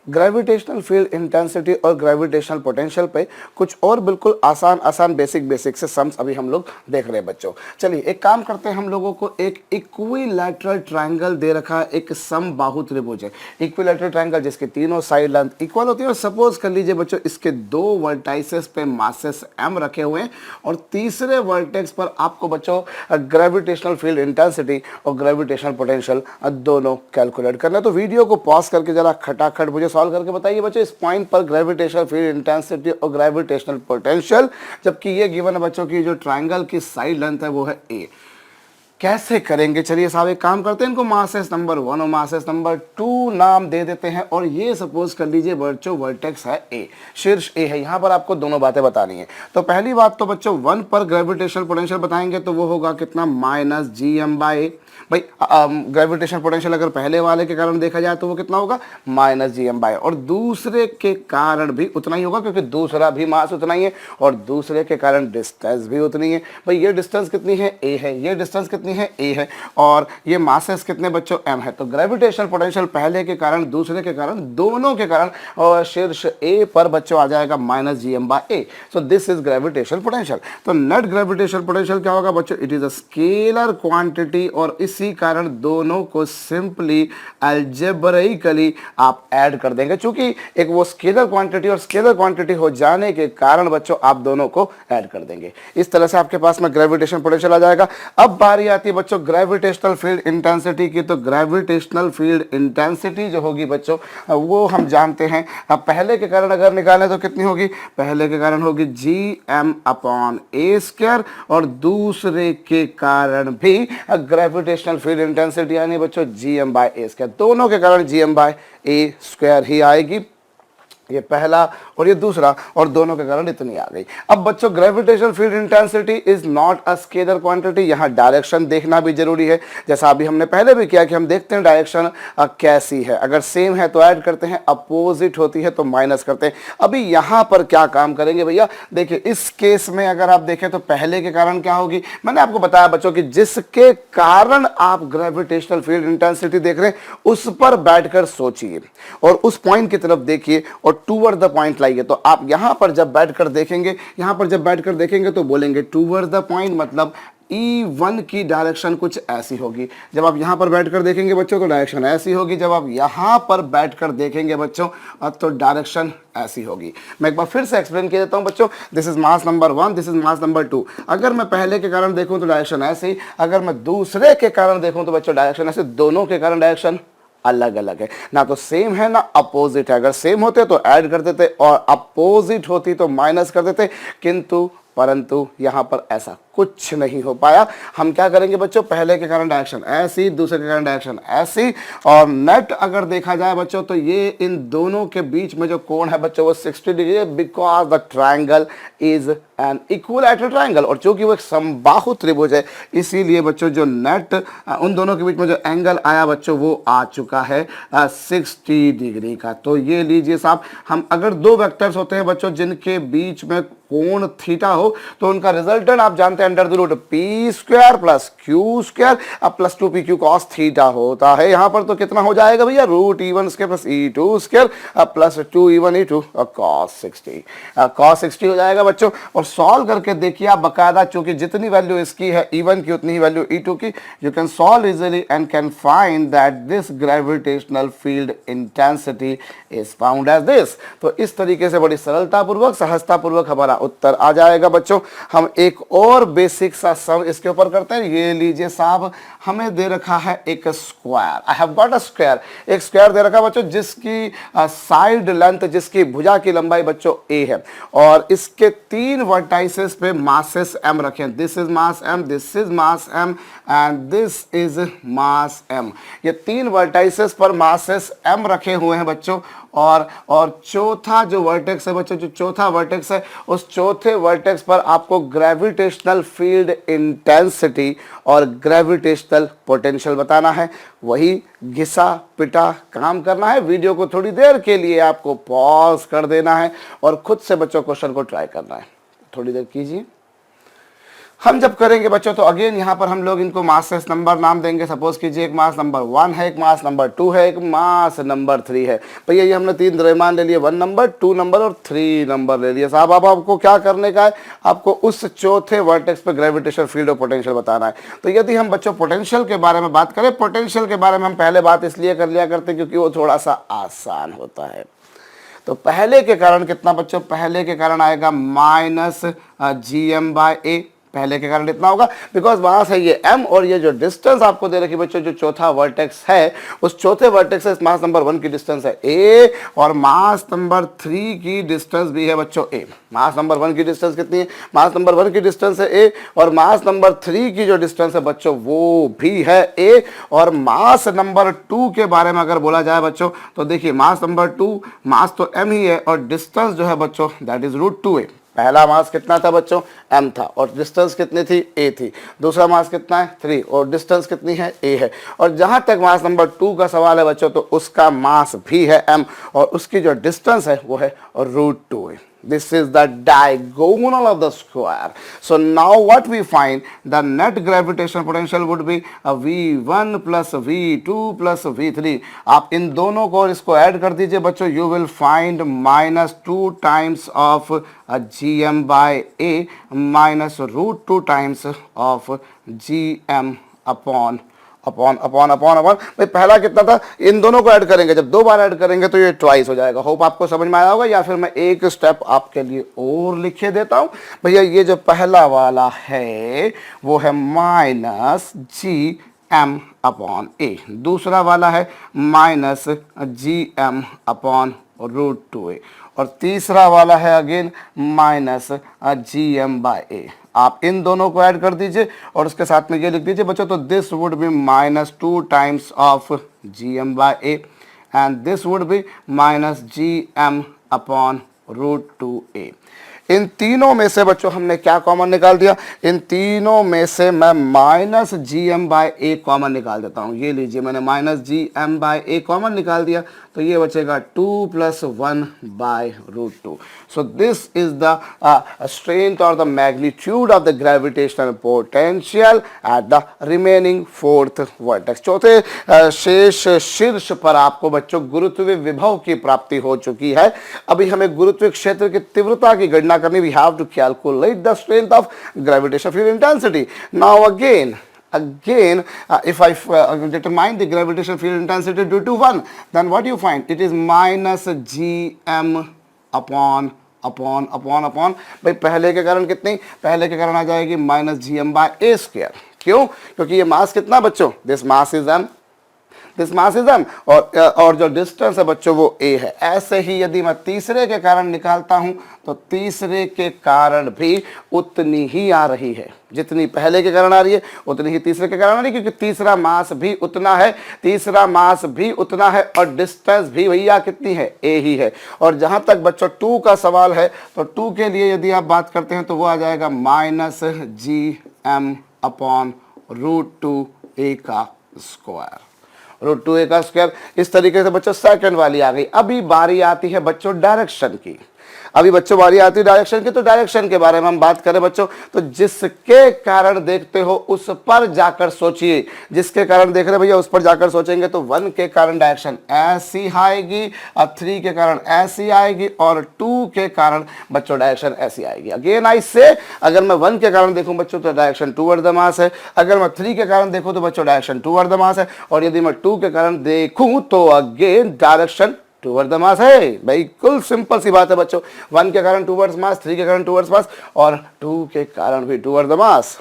Gravitational field intensity और gravitational potential पे कुछ और बिल्कुल आसान बेसिक से सम्स अभी हम लोग देख रहे हैं बच्चों। चलिए एक काम करते हैं, हम लोगों को एक इक्विलैटरल ट्रायंगल दे रखा है, एक समबाहु त्रिभुज है। इक्विलैटरल ट्रायंगल जिसके तीनों साइड लेंथ इक्वल होती है और सपोज कर लीजिए बच्चों इसके दो वर्टाइसेस पे मासेस m रखे हुए हैं और तीसरे वर्टेक्स पर आपको बच्चों ग्रेविटेशनल फील्ड इंटेंसिटी और ग्रेविटेशनल पोटेंशियल दोनों कैलकुलेट करना है। तो वीडियो को पॉज करके जरा खटाखट मुझे सॉल्व करके बताइए बच्चों इस पॉइंट पर ग्रेविटेशनल फील्ड इंटेंसिटी और ग्रेविटेशनल पोटेंशियल, जबकि ये गिवन है बच्चों की जो ट्रायंगल की साइड लेंथ है वो है a। कैसे करेंगे? चलिए साहब एक काम करते हैं, इनको मासेस नंबर 1 और मासेस नंबर 2 नाम दे देते हैं और ये सपोज कर लीजिए बच्चों वर्टेक्स है a, शीर्ष a है। यहाँ पर आपको दोनों बातें बतानी है। तो पहली बात तो बच्चों 1 पर ग्रेविटेशनल पोटेंशियल बताएंगे तो वो होगा कितना, माइनस GM/a। भाई ग्रेविटेशनल पोटेंशियल अगर पहले वाले के कारण देखा जाए तो वो कितना होगा, माइनस GM/a, और दूसरे के कारण भी उतना ही होगा क्योंकि दूसरा भी मास उतना ही है और दूसरे के कारण डिस्टेंस भी उतनी है। भाई ये डिस्टेंस कितनी है, a है, ये डिस्टेंस कितनी है, a है, और ये मासेस कितने बच्चों, m है। तो ग्रेविटेशनल पोटेंशियल पहले के कारण दूसरे के कारण दोनों के कारण और शीर्ष a पर बच्चों आ जाएगा minus GM/a। So this is gravitational potential. तो नेट ग्रेविटेशनल पोटेंशियल क्या होगा बच्चों, it is a scalar quantity और इसी कारण दोनों को सिंपली अलजेब्राइकली आप ऐड कर देंगे। चूंकि एक वो स्केलर क्वांटिटी और स्केलर क्वांटिटी हो जाने के कारण बच्चों आप दोनों को ऐड कर देंगे। इस तरह से आपके पास में ग्रेविटेशनल पोटेंशियल आ जाएगा। अब बारी आती है बच्चों ग्रेविटेशनल फील्ड इंटेंसिटी की। तो ग्रेविटेशनल फील्ड इंटेंसिटी जो होगी बच्चों वो हम जानते हैं, अब पहले के कारण अगर निकालें तो कितनी होगी, पहले के कारण होगी Gm/a² और दूसरे के कारण भी ग्रेविटेशनल फील्ड इंटेंसिटी यानी बच्चों Gm/a², दोनों के कारण Gm/a² ही आएगी। ये पहला और ये दूसरा और दोनों के कारण इतनी आ गई। अब बच्चों gravitational field intensity is not a scalar quantity, यहाँ डायरेक्शन देखना भी जरूरी है। जैसा अभी हमने पहले भी किया कि हम देखते हैं डायरेक्शन कैसी है, अगर सेम है तो ऐड करते हैं, अपोजिट होती है तो माइनस करते हैं। अभी यहाँ पर क्या काम करेंगे भैया, देखिए इस केस में अगर आप देखें तो पहले के कारण क्या होगी, मैंने आपको बताया बच्चों कि जिसके कारण आप ग्रेविटेशनल फील्ड इंटेंसिटी देख रहे हैं उस पर बैठकर सोचिए और उस पॉइंट की तरफ देखिए और टूवर्ड द पॉइंट लाइए। तो आप यहां पर जब बैठकर देखेंगे तो बोलेंगे टूवर्ड द पॉइंट, मतलब E1 की डायरेक्शन कुछ ऐसी होगी। जब आप यहां पर बैठकर देखेंगे बच्चों तो डायरेक्शन ऐसी होगी, जब आप यहां पर बैठकर देखेंगे बच्चों तो डायरेक्शन ऐसी होगी। मैं एक बार फिर से एक्सप्लेन कर देता हूं बच्चों, this is mass number 1, this is mass number 2। अगर मैं पहले के कारण देखूं तो डायरेक्शन ऐसी, अगर मैं दूसरे के कारण देखूं तो बच्चों डायरेक्शन ऐसे, दोनों के कारण डायरेक्शन अलग अलग है, ना तो सेम है ना अपोजिट है। अगर सेम होते तो ऐड कर देते और अपोजिट होती तो माइनस कर देते, किंतु परंतु यहां पर ऐसा कुछ नहीं हो पाया। हम क्या करेंगे बच्चों, पहले के कारण डायरेक्शन ऐसी, दूसरे के कारण डायरेक्शन ऐसी, और नेट अगर देखा जाए बच्चों तो ये इन दोनों के बीच में जो कोण है बच्चों वो 60 डिग्री है, because the triangle is an equilateral triangle. और चूंकि वो एक समबाहु त्रिभुज है इसीलिए बच्चों जो नेट उन दोनों के बीच में जो एंगल आया बच्चों वो आ चुका है 60 डिग्री का। तो ये लीजिए साहब, हम अगर दो वेक्टर्स होते हैं बच्चों जिनके बीच में कोण थीटा हो तो उनका रिजल्टेंट आप जानते हैं under the root p² plus q² plus 2pq cos theta होता है। यहां पर तो कितना हो जाएगा भैया, √E1² plus E2² plus 2E1E2 cos 60 हो जाएगा बच्चों। और सॉल्व करके देखिए आप बकायदा, चूंकि जितनी वैल्यू इसकी है E1 की उतनी ही वैल्यू E2 की, you can solve easily and can find that this gravitational field intensity is found as this. तो इस तरीके से बड़ी सरलतापूर्वक सहजतापूर्वक हमारा उत्तर आ जाएगा बच्चों। हम एक और बेसिक सा सम इसके ऊपर करते हैं। ये लीजिए साहब, हमें दे रखा है एक square, I have got a square, एक स्क्वायर दे रखा बच्चों जिसकी साइड लेंथ, जिसकी भुजा की लंबाई बच्चों a है और इसके 3 वर्टाइसेस पे मासेस m रखे हैं। This is mass m, this is mass m and this is mass m। ये 3 वर्टाइसेस पर मासेस m रखे हुए हैं बच्चों और चौथा जो वर्टेक्स है बच्चों, जो चौथा वर्टेक्स है उस चौथे वर्टेक्स पर आपको ग्रेविटेशनल फील्ड इंटेंसिटी और ग्रेविटेशनल पोटेंशियल बताना है। वही घिसा पिटा काम करना है। वीडियो को थोड़ी देर के लिए आपको पॉज कर देना है और खुद से बच्चों क्वेश्चन को ट्राई करना है। थोड़ी देर कीजिए। हम जब करेंगे बच्चों तो अगेन यहाँ पर हम लोग इनको मास नंबर नाम देंगे। सपोज कीजिए एक मास नंबर 1 है, एक मास नंबर 2 है, एक मास नंबर 3 है। भैया ये हमने 3 द्रव्यमान ले लिए, 1 नंबर, 2 नंबर और 3 नंबर ले लिए। साहब अब आपको क्या करने का है, आपको उस चौथे वर्टेक्स पे ग्रेविटेशनल फील्ड और पोटेंशियल बताना है। तो यदि हम बच्चों पोटेंशियल के बारे में बात करें, पोटेंशियल के बारे में हम पहले बात इसलिए कर लिया करते हैं क्योंकि वो थोड़ा सा आसान होता है। तो पहले के कारण कितना बच्चों, पहले के कारण आएगा माइनस GM/A। पहले के कारण इतना होगा बिकॉज वहां से ये m और ये जो डिस्टेंस आपको दे रखी बच्चों, जो चौथा वर्टेक्स है उस चौथे वर्टेक्स से मास नंबर 1 की डिस्टेंस है a और मास नंबर 3 की डिस्टेंस भी है बच्चों a। मास नंबर 1 की डिस्टेंस कितनी है, मास नंबर 1 की डिस्टेंस है a और मास नंबर 3 की जो डिस्टेंस है बच्चों वो भी है a। और मास नंबर 2 के बारे में अगर बोला जाए बच्चों तो देखिए मास नंबर 2, मास तो m ही है और डिस्टेंस जो है बच्चों दैट इज √2a। पहला मास कितना था बच्चों, m था और डिस्टेंस कितनी थी, a थी। दूसरा मास कितना है, 3 और डिस्टेंस कितनी है, a है। और जहां तक मास नंबर 2 का सवाल है बच्चों तो उसका मास भी है m और उसकी जो डिस्टेंस है वो है √2a। This is the diagonal of the square. So now what we find, the net gravitational potential would be a V1 plus V2 plus V3। आप इन दोनों को और इसको ऐड कर दीजिए बच्चों, you will find -2 times of GM/A minus √2 times of GM upon भाई पहला कितना था, इन दोनों को ऐड करेंगे, जब 2 बार ऐड करेंगे तो ये ट्वाइस हो जाएगा। होप आपको समझ में आया होगा। या फिर मैं एक स्टेप आपके लिए और लिखे देता हूं भैया। ये जो पहला वाला है वो है -GM/A, दूसरा वाला है -GM/√2a और तीसरा वाला है अगेन -GM/A। आप इन दोनों को ऐड कर दीजिए और उसके साथ में ये लिख दीजिए बच्चों, तो this would be -2 times of GM/A and this would be -GM/√2a। इन तीनों में से बच्चों हमने क्या कॉमन निकाल दिया, इन तीनों में से मैं -GM/A कॉमन निकाल देता हूं। ये लीजिए मैंने -GM/A कॉमन निकाल दिया तो ये बचेगा 2 + 1/√2। So this is the strength और the magnitude of the gravitational potential at the remaining 4th vertex. चौथे शेष शीर्ष पर आपको बच्चों गुरुत्वीय विभव की प्राप्ति हो चुकी है। अभी हमें गुरुत्वीय क्षेत्र की तीव्रता की गणना करनी। We have to calculate the strength of gravitational field intensity. Now again if I determine the gravitational field intensity due to 1, then what you find, it is -GM upon भाई पहले के कारण कितनी, पहले के कारण आ जाएगी -GM/A²। क्यों, क्योंकि ये मास कितना बच्चों, this mass is m, this mass is m और जो डिस्टेंस है बच्चों वो a है। ऐसे ही यदि मैं तीसरे के कारण निकालता हूं तो तीसरे के कारण भी उतनी ही आ रही है, जितनी पहले के कारण आ रही है उतनी ही तीसरे के कारण आ रही है, क्योंकि तीसरा मास भी उतना है, तीसरा मास भी उतना है और डिस्टेंस भी भैया कितनी है, a ही है। और जहां तक बच्चों 2 का सवाल है तो 2 के लिए यदि आप बात करते हैं तो वो आ जाएगा -GM/√2a का स्क्वायर, √2a का स्क्वायर। इस तरीके से बच्चों सेकंड वाली आ गई। अभी बारी आती है बच्चों डायरेक्शन की। अभी बच्चों बारी आती है डायरेक्शन की, तो डायरेक्शन के बारे में हम बात करें बच्चों तो जिसके कारण देखते हो उस पर जाकर सोचिए। जिसके कारण देख रहे भैया उस पर जाकर सोचेंगे तो 1 के कारण डायरेक्शन ऐसी आएगी, 3 के कारण ऐसी आएगी और 2 के कारण बच्चों डायरेक्शन ऐसी आएगी। अगेन आई से, अगर मैं 1 के कारण देखूं बच्चों तो डायरेक्शन टूवर्ड द मास है, अगर मैं 3 के कारण देखूं तो बच्चों डायरेक्शन टूवर्ड द मास है, और यदि मैं 2 के कारण देखूं तो again direction toward the mass है। बिल्कुल सिंपल सी बात है बच्चों, 1 के कारण टूवर्ड्स मास, 3 के कारण टूवर्ड्स मास और 2 के कारण भी टूवर्ड द मास।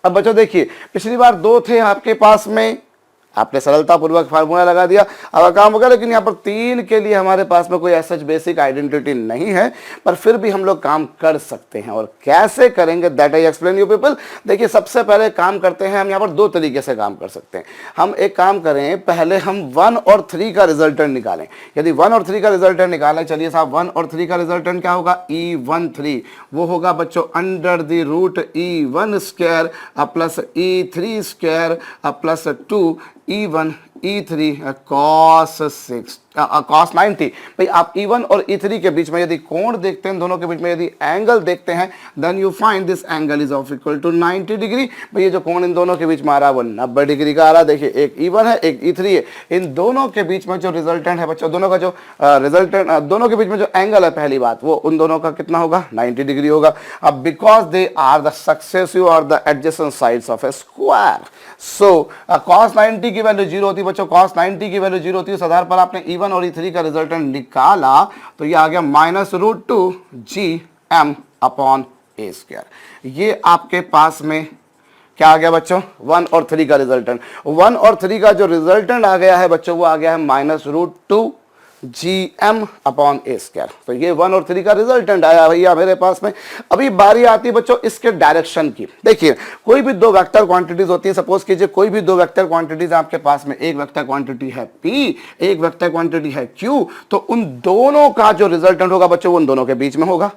अब बच्चों देखिए पिछली बार 2 थे आपके पास में, आपने सरलतापूर्वक फार्मूला लगा दिया, अब काम हो गया। लेकिन यहाँ पर 3 के लिए हमारे पास में कोई ऐसा बेसिक आइडेंटिटी नहीं है, पर फिर भी हम लोग काम कर सकते हैं। और कैसे करेंगे that I explain you people. देखिए सबसे पहले काम करते हैं हम, यहाँ पर 2 तरीके से काम कर सकते हैं। हम एक काम करें, पहले हम 1 और 3 का रिजल्टेंट निकालें। यदि 1 और 3 का रिजल्टेंट निकालें, चलिए साहब 1 और 3 का रिजल्टेंट क्या होगा, E13 वो होगा बच्चों √E1² plus E3² plus 2 E1 E3 cos 90। भाई आप E1 और E3 के बीच में यदि कोण देखते हैं, दोनों के बीच में यदि एंगल देखते हैं, then you find this angle is of equal to 90 degree. भाई ये जो कोण इन दोनों के बीच में आ रहा है वो 90 डिग्री का आ रहा है। देखिए एक E1 है, एक E3 है, इन दोनों के बीच में जो रिजल्टेंट है बच्चों, दोनों का जो दोनों के बीच में जो एंगल है, पहली बात वो उन दोनों का कितना होगा, 90 डिग्री होगा। अब because they are the successive और the adjacent sides of a square, so cos 90 की वैल्यू 0 होती है बच्चों, cos 90 की वैल्यू 0 होती है। उस आधार पर आपने E1 और E3 का रिजल्टेंट निकाला तो ये आ गया -√2 GM/A²। ये आपके पास में क्या आ गया बच्चों, 1 और 3 का रिजल्टेंट। 1 और 3 का जो रिजल्टेंट आ गया है बच्चों वो आ गया है -√2 GM/A²। तो ये 1 और 3 का रिजल्टेंट आया भैया मेरे पास में। अभी बारी आती है बच्चों इसके डायरेक्शन की। देखिए कोई भी दो वेक्टर क्वांटिटीज होती है, सपोज कीजिए कोई भी दो वेक्टर क्वांटिटीज आपके पास में, एक वेक्टर क्वांटिटी है P, एक वेक्टर क्वांटिटी है Q, तो उन दोनों का जो रिजल्टेंट होगा बच्चों वो उन दोनों के बीच में होगा।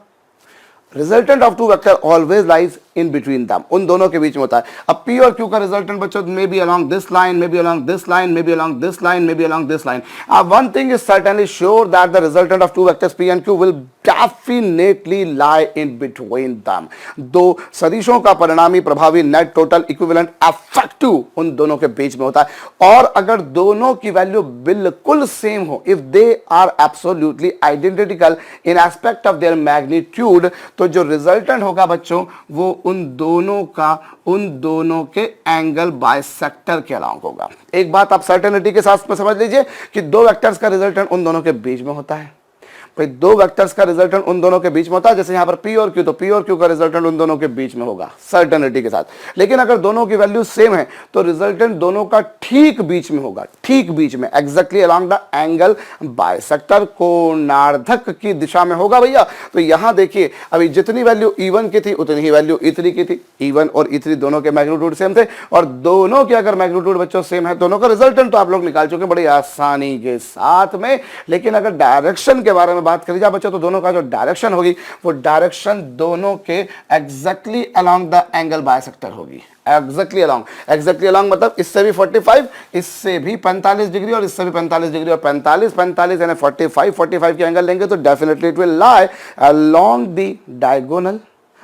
Resultant of two vector always lies in between them, उन दोनों के बीच में होता है। अब P और Q का रिजल्टेंट बच्चों may be along this line, may be along this line, may be along this line, may be along this line. One thing is certainly sure that the resultant of two vectors P and Q will definitely lie in between them। दो सदिशों का परिणामी प्रभावी net total equivalent effective उन दोनों के बीच में होता है। और अगर दोनों की वैल्यू बिल्कुल सेम हो, if they are absolutely identical in aspect of their magnitude, तो जो रिजल्टेंट होगा बच्चों वो उन दोनों के एंगल बाइसेक्टर के अलाउंग होगा। एक बात आप सर्टेनिटी के साथ में समझ लीजिए कि दो वेक्टर्स का रिजल्टेंट उन दोनों के बीच में होता है। भाई दो वेक्टर्स का रिजल्टेंट उन दोनों के बीच में होता है, जैसे यहां पर P और Q, तो P और Q का रिजल्टेंट उन दोनों के बीच में होगा सर्टेनिटी के साथ। लेकिन अगर दोनों की वैल्यू सेम है तो रिजल्टेंट दोनों का ठीक बीच में होगा, ठीक बीच में, exactly along the angle bisector, कोणार्धक की दिशा में होगा भैया। तो यहां देखिए अभी जितनी वैल्यू E1 की थी उतनी ही वैल्यू E3 की थी। E1 और E3 दोनों के मैग्नीट्यूड सेम थे, और दोनों के अगर मैग्नीट्यूड बच्चों सेम है, दोनों का रिजल्टेंट तो आप लोग निकाल चुके बड़ी आसानी के साथ में। लेकिन अगर डायरेक्शन के बारे में बात करी जाए बच्चों तो दोनों का जो डायरेक्शन होगी वो डायरेक्शन दोनों के exactly along the angle bisector होगी। एग्जैक्टली अलोंग मतलब इससे भी 45, इससे भी 45 डिग्री और इससे भी 45 डिग्री, और 45 यानी 45 के एंगल लेंगे तो definitely it will lie along the diagonal.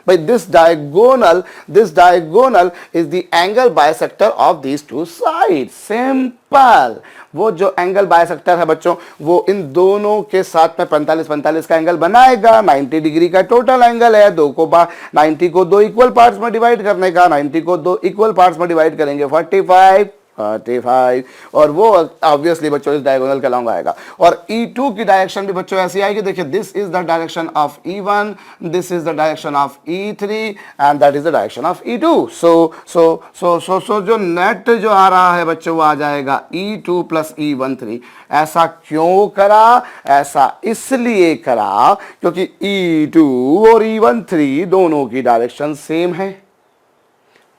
By this diagonal is the angle bisector of these two sides. Simple। वो जो एंगल बाइसेक्टर है बच्चों वो इन दोनों के साथ में 45 का एंगल बनाएगा। 90 डिग्री का टोटल एंगल है। 90 को दो इक्वल पार्ट्स में डिवाइड करने का, 90 को दो इक्वल पार्ट्स में डिवाइड करेंगे 45, और वो ऑब्वियसली बच्चों इस डायगोनल के अलोंग आएगा। और E2 की डायरेक्शन भी बच्चों ऐसी आएगी। देखिए this is the direction of E1, this is the direction of E3 and that is the direction of E2। सो जो नेट जो आ रहा है बच्चों वो आ जाएगा E2 प्लस E13। ऐसा क्यों करा? ऐसा इसलिए करा क्योंकि E2 और E13 दोनों की डायरेक्शन सेम है।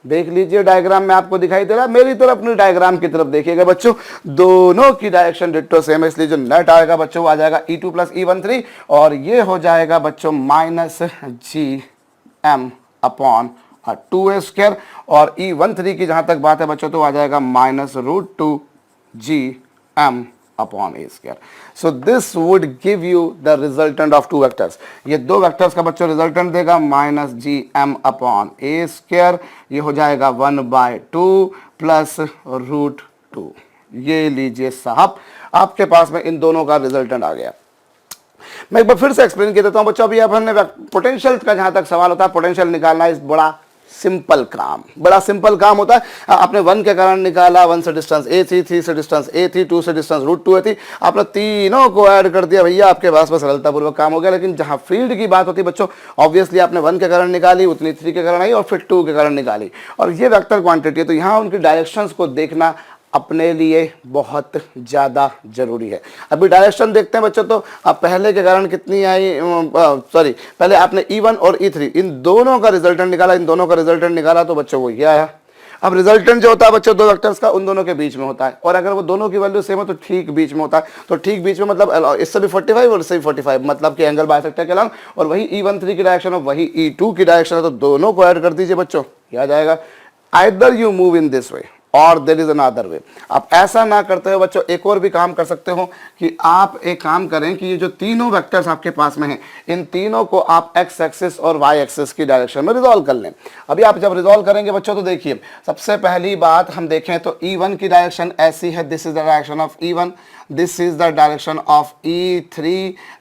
देख लीजिए डायग्राम में आपको दिखाई दे रहा है, मेरी तरफ अपनी डायग्राम की तरफ देखिएगा बच्चों, दोनों की डायरेक्शन डिट्टो सेम है, इसलिए जो नेट आएगा बच्चों वो आ जाएगा E2 प्लस E13, और ये हो जाएगा बच्चों -GM/2A²। और E13 की जहां तक बात है बच्चों तो आ जाएगा -√2 GM/A²। So this would give you the resultant of two vectors। ये दो वेक्टर्स का बच्चों रिजल्टेंट देगा -GM/A²। ये हो जाएगा 1/2 प्लस √2। ये लीजिए साहब आपके पास में इन दोनों का रिजल्टेंट आ गया। मैं एक बार फिर से एक्सप्लेन कर देता हूं बच्चों। अभी अपन पोटेंशियल का जहां तक सवाल होता है, पोटेंशियल निकालना इस बड़ा सिंपल काम होता है। आपने 1 के कारण निकाला, 1 से डिस्टेंस A3, 3 से डिस्टेंस A3, 2 से डिस्टेंस √2A3, आपने तीनों को ऐड कर दिया भैया, आपके पास में सरलतापूर्वक काम हो गया। लेकिन जहां फील्ड की बात होती है बच्चों, ऑब्वियसली आपने 1 के कारण निकाली, उतनी 3 के कारण आई, और फिर 2 के कारण निकाली, और ये वेक्टर क्वांटिटी है। तो यहां उनकी डायरेक्शंस को देखना अपने लिए बहुत ज़्यादा जरूरी है। अभी डायरेक्शन देखते हैं बच्चों, तो अब पहले के कारण कितनी आई, पहले आपने E1 और E3 इन दोनों का रिजल्टेंट निकाला, तो बच्चों वो ये आया। अब रिजल्टेंट जो होता है बच्चों दो वेक्टर्स का उन दोनों के बीच में होता है, और अगर वो दोनों की वैल्यू सेम है तो ठीक बीच में होता है। तो ठीक बीच में मतलब इससे भी 45 और इससे भी 45, मतलब कि एंगल बाइसेक्टर के अलोंग, और वही E13 की डायरेक्शन और वही E2 की डायरेक्शन है, तो दोनों को ऐड कर दीजिए बच्चों, क्या आ जाएगा। Either you move in this way, और देयर इज अनदर वे। आप ऐसा ना करते हो बच्चों, एक और भी काम कर सकते हो कि आप एक काम करें कि ये जो तीनों वेक्टर्स आपके पास में हैं, इन तीनों को आप एक्स एक्सिस और वाई एक्सिस की डायरेक्शन में रिजॉल्व कर लें। अभी आप जब रिजॉल्व करेंगे बच्चों तो देखिए, सबसे पहली बात हम देखें तो E1 की डायरेक्शन ऐसी है, this is the direction of E1, this is the direction of E3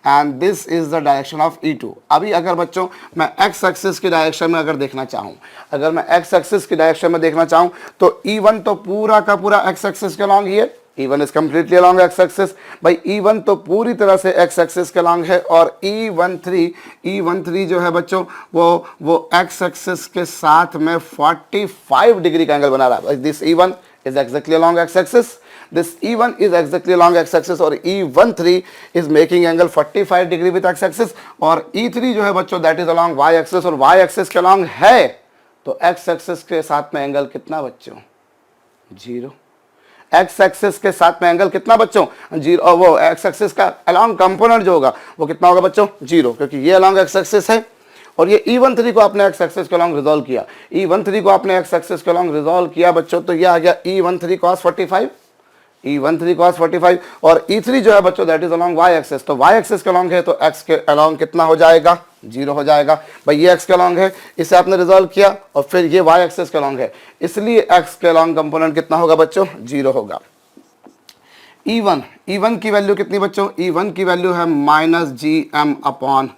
and this is the direction of E2। अभी अगर बच्चों मैं एक्स एक्सिस की डायरेक्शन में अगर देखना चाहूँ, अगर मैं एक्स एक्सिस की डायरेक्शन में देखना चाहूँ तो E1 तो पूरा का पूरा एक्स एक्सिस के अलॉन्ग ही है, E1 is completely along x axis. भाई E1 तो पूरी तरह से एक्स एक्सिस के अलॉन्ग है, और E13 जो है बच्चों वो एक्स एक्सिस के साथ में 45 डिग्री का एंगल बना रहा है। This E1 is exactly along x-axis, this E1 is exactly along x-axis और E13 is making angle 45 degree with x-axis, और E3 जो है बच्चों that is along y-axis और y-axis के along है, तो x-axis के साथ में एंगल कितना बच्चों? 0। x-axis के साथ में एंगल कितना बच्चों? 0। और वो x-axis का along कंपोनेंट जो होगा वो कितना होगा बच्चों? 0, क्योंकि ये along x-axis है और ये E13 को आपने एक्स एक्सिस के अलॉन्ग रिजॉल्व किया, E13 को आपने एक्स एक्सिस के अलॉन्ग रिजॉल्व किया बच्चों, तो ये आ गया E13 cos 45, E13 cos 45, और E3 जो है बच्चों that is along Y axis, तो वाई एक्सिस के अलॉन्ग है तो एक्स के अलॉन्ग कितना हो जाएगा? 0 हो जाएगा। भाई ये एक्स के अलॉन्ग है, इसे आपने रिजॉल्व किया, और फिर ये वाई एक्सिस के अलॉन्ग है, इसलिए एक्स के अलॉन्ग कंपोनेंट कितना होगा बच्चों? 0 होगा। E1 की वैल्यू कितनी बच्चों? E1 की वैल्यू है -gm/a²,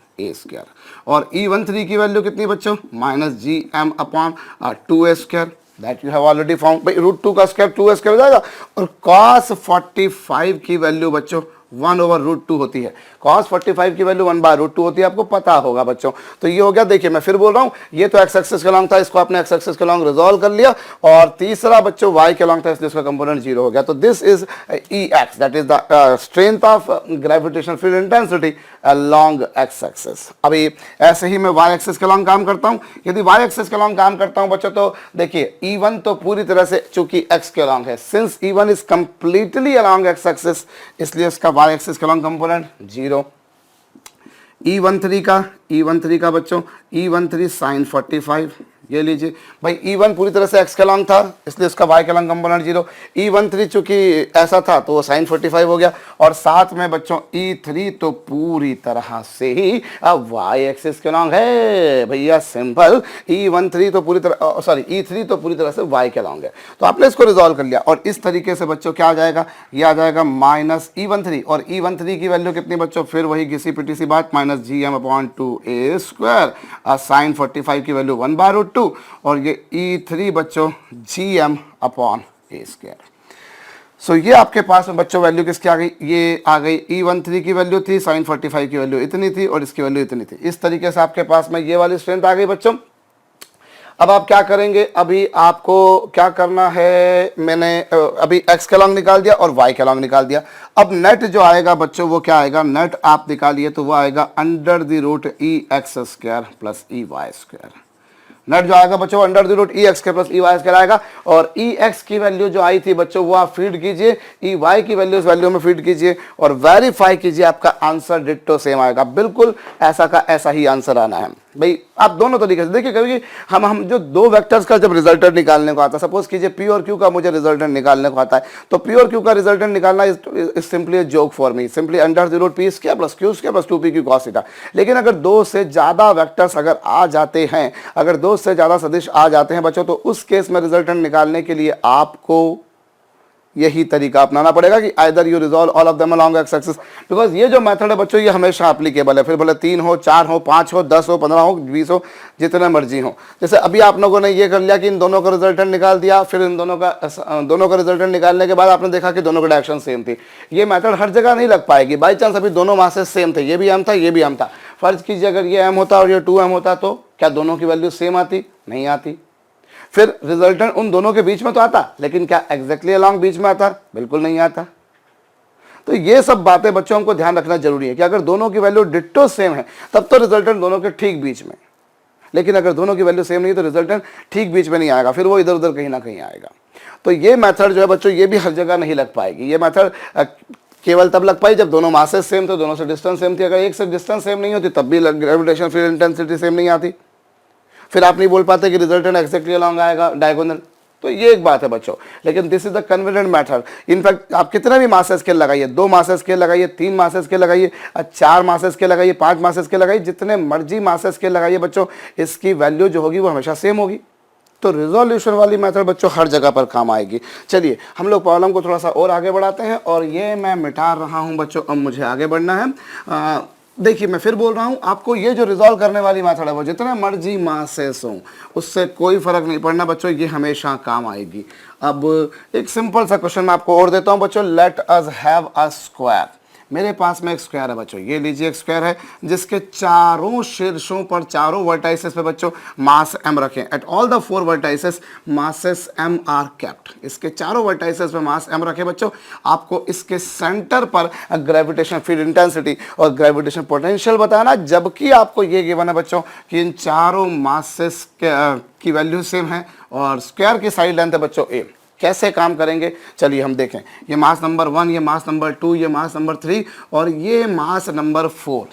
और E13 की वैल्यू कितनी बच्चों? -gm/2a², that you have already found. भाई √2 का स्क्वायर 2a² हो जाएगा, और cos 45 की वैल्यू बच्चों 1/√2 होती है। cos 45 की वैल्यू 1/√2 होती है, आपको पता होगा बच्चों। तो ये हो गया, देखिए मैं फिर बोल रहा हूँ, ये तो एक्स एक्सिस के अलॉन्ग था, इसको आपने एक्स एक्सिस के अलॉन्ग रिजॉल्व कर लिया, और तीसरा बच्चों वाई के अलॉन्ग था, इसलिए इसका कंपोनेंट 0 हो गया। तो this is EX, that is the strength of gravitational field intensity along x axis. अभी ऐसे ही मैं वाई एक्सिस के अलॉन्ग काम करता हूँ। यदि वाई एक्सिस के अलॉन्ग काम करता हूँ बच्चों, तो देखिए E1 तो पूरी तरह से चूंकि एक्स के अलॉन्ग है, since E1 is completely along x axis, इसलिए इसका वाई एक्सिस के अलॉन्ग कंपोनेंट 0। E13 का बच्चों E13 sin 45, ये लीजिए भाई E1 पूरी तरह से x के अलॉन्ग था, इसलिए इसका y के अलॉन्ग कंपोनेंट 0। E13 चूंकि ऐसा था तो वो sin 45 हो गया, और साथ में बच्चों E3 तो पूरी तरह से ही अब y एक्सिस के अलॉन्ग है भैया, सिंपल। E13 तो पूरी तरह E3 तो पूरी तरह से y के अलॉन्ग है, तो आपने इसको रिजॉल्व कर लिया, और इस तरीके से बच्चों क्या आ जाएगा? ये आ जाएगा -E13, और E13 की वैल्यू कितनी बच्चों? फिर वही घिसी पिटी सी बात, -gm/2a², sin 45 की वैल्यू 1/√2, और ये E3 बच्चों gm/a²। सो ये आपके पास में बच्चों वैल्यू किसकी आ गई? ये आ गई E13 की वैल्यू थी, sin 45 की वैल्यू इतनी थी, और इसकी वैल्यू इतनी थी। इस तरीके से आपके पास में ये वाली स्ट्रेंथ आ गई बच्चों। अब आप क्या करेंगे? अभी आपको क्या करना है, मैंने अभी x के अलॉन्ग निकाल दिया और y के अलॉन्ग निकाल दिया। अब नेट जो आएगा बच्चों वो क्या आएगा? नेट आप निकालिए तो वो आएगा √EX² + EY²। नेट जो आएगा बच्चों √EX² + EY² आएगा, और EX की वैल्यू जो आई थी बच्चों वो आप फीड कीजिए, EY की वैल्यू इस वैल्यू में फीड कीजिए, और वेरीफाई कीजिए, आपका आंसर डिट्टो सेम आएगा, बिल्कुल ऐसा का ऐसा ही आंसर आना है। भाई आप दोनों तरीके से देखिए, कभी हम जो दो वेक्टर्स का जब रिजल्टेंट निकालने को आता है, सपोज कीजिए P और Q का मुझे रिजल्टेंट निकालने को आता है, तो P और Q का रिजल्टेंट निकालना is simply a joke for me, simply √P² + Q² + 2PQ cos θ। लेकिन अगर दो से ज़्यादा वेक्टर्स अगर आ जाते हैं, अगर दो से ज़्यादा सदिश आ जाते हैं बच्चों, तो उस केस में रिजल्टेंट निकालने के लिए आपको यही तरीका अपनाना पड़ेगा कि either you resolve all of them along x axis, because ये जो मेथड है बच्चों ये हमेशा एप्लीकेबल है, फिर भले 3 हो, 4 हो, 5 हो, 10 हो, 15 हो, 20 हो, जितने मर्जी हो। जैसे अभी आप लोगों ने ये कर लिया कि इन दोनों का रिजल्टेंट निकाल दिया, फिर इन दोनों का रिजल्टेंट निकालने के बाद आपने देखा कि दोनों की डायरेक्शन सेम थी। ये मेथड हर जगह नहीं लग पाएगी, बाई चांस अभी दोनों मासेस सेम थे, ये भी एम था, ये भी एम था। फर्ज कीजिए अगर ये एम होता और ये 2m होता, तो क्या दोनों की वैल्यू सेम आती? नहीं आती। फिर रिजल्टेंट उन दोनों के बीच में तो आता, लेकिन क्या एग्जैक्टली अलॉन्ग बीच में आता? बिल्कुल नहीं आता। तो ये सब बातें बच्चों हमको ध्यान रखना जरूरी है कि अगर दोनों की वैल्यू डिट्टो सेम है तब तो रिजल्टेंट दोनों के ठीक बीच में, लेकिन अगर दोनों की वैल्यू सेम नहीं तो रिजल्टेंट ठीक बीच में नहीं आएगा, फिर वो इधर उधर कहीं ना कहीं आएगा। तो ये मेथड जो है बच्चों ये भी हर जगह नहीं लग पाएगी। ये मेथड केवल तब लग पाई जब दोनों मासेस सेम थे, दोनों से डिस्टेंस सेम थी। अगर एक से डिस्टेंस सेम नहीं होती तब भी ग्रेविटेशनल फील्ड इंटेंसिटी सेम नहीं आती। फिर आप नहीं बोल पाते कि रिजल्टेंट एक्जैक्टली अलॉन्ग आएगा डायगोनल, तो ये एक बात है बच्चों, लेकिन this is the convenient method. In fact आप कितने भी मास स्केल लगाइए, 2 मास स्केल लगाइए, 3 मास स्केल लगाइए, 4 मास स्केल लगाइए, 5 मास स्केल लगाइए, जितने मर्जी मास स्केल लगाइए बच्चों, इसकी वैल्यू जो होगी वो हमेशा सेम होगी। तो रिजोल्यूशन वाली मेथड बच्चों हर जगह पर काम आएगी। चलिए हम लोग प्रॉब्लम को थोड़ा सा और आगे बढ़ाते हैं, और ये मैं मिटा रहा हूं बच्चों, अब मुझे आगे बढ़ना है। देखिए मैं फिर बोल रहा हूं आपको, ये जो रिजॉल्व करने वाली मेथड है वो जितने मर्जी मासेस हों उससे कोई फर्क नहीं पड़ना बच्चों, ये हमेशा काम आएगी। अब एक सिंपल सा क्वेश्चन मैं आपको और देता हूं बच्चों। Let us have a square. मेरे पास में एक स्क्वायर है बच्चों, ये लीजिए एक स्क्वायर है जिसके चारों शीर्षों पर, चारों वर्टाइसेस पे बच्चों मास m रखें। At all the 4 vertices masses m are kept. इसके चारों वर्टाइसेस पे मास m रखें बच्चों। आपको इसके सेंटर पर ग्रेविटेशन फील्ड इंटेंसिटी और ग्रेविटेशन पोटेंशियल बताना, जबकि आपको ये गिवन है बच्चों कि इन चारों मासेस की वैल्यू सेम है और स्क्वायर की साइड लेंथ है बच्चों a। कैसे काम करेंगे चलिए हम देखें। ये मास नंबर 1, ये मास नंबर 2, ये मास नंबर 3 और ये मास नंबर 4।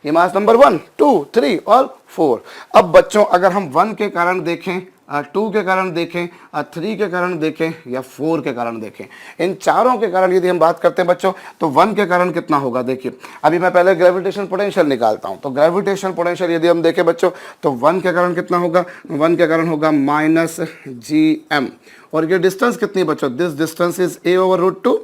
ये मास नंबर 1, 2, 3 और 4। अब बच्चों अगर हम 1 के कारण देखें, 2 के कारण देखें, 3 के कारण देखें या 4 के कारण देखें, इन चारों के कारण यदि हम बात करते हैं बच्चों तो 1 के कारण कितना होगा। देखिए अभी मैं पहले ग्रेविटेशन पोटेंशियल निकालता हूं। तो ग्रेविटेशन पोटेंशियल यदि हम देखें बच्चों तो 1 के कारण कितना होगा, 1 के कारण होगा -gm। और ये डिस्टेंस कितनी बच्चों, this distance is a over √2।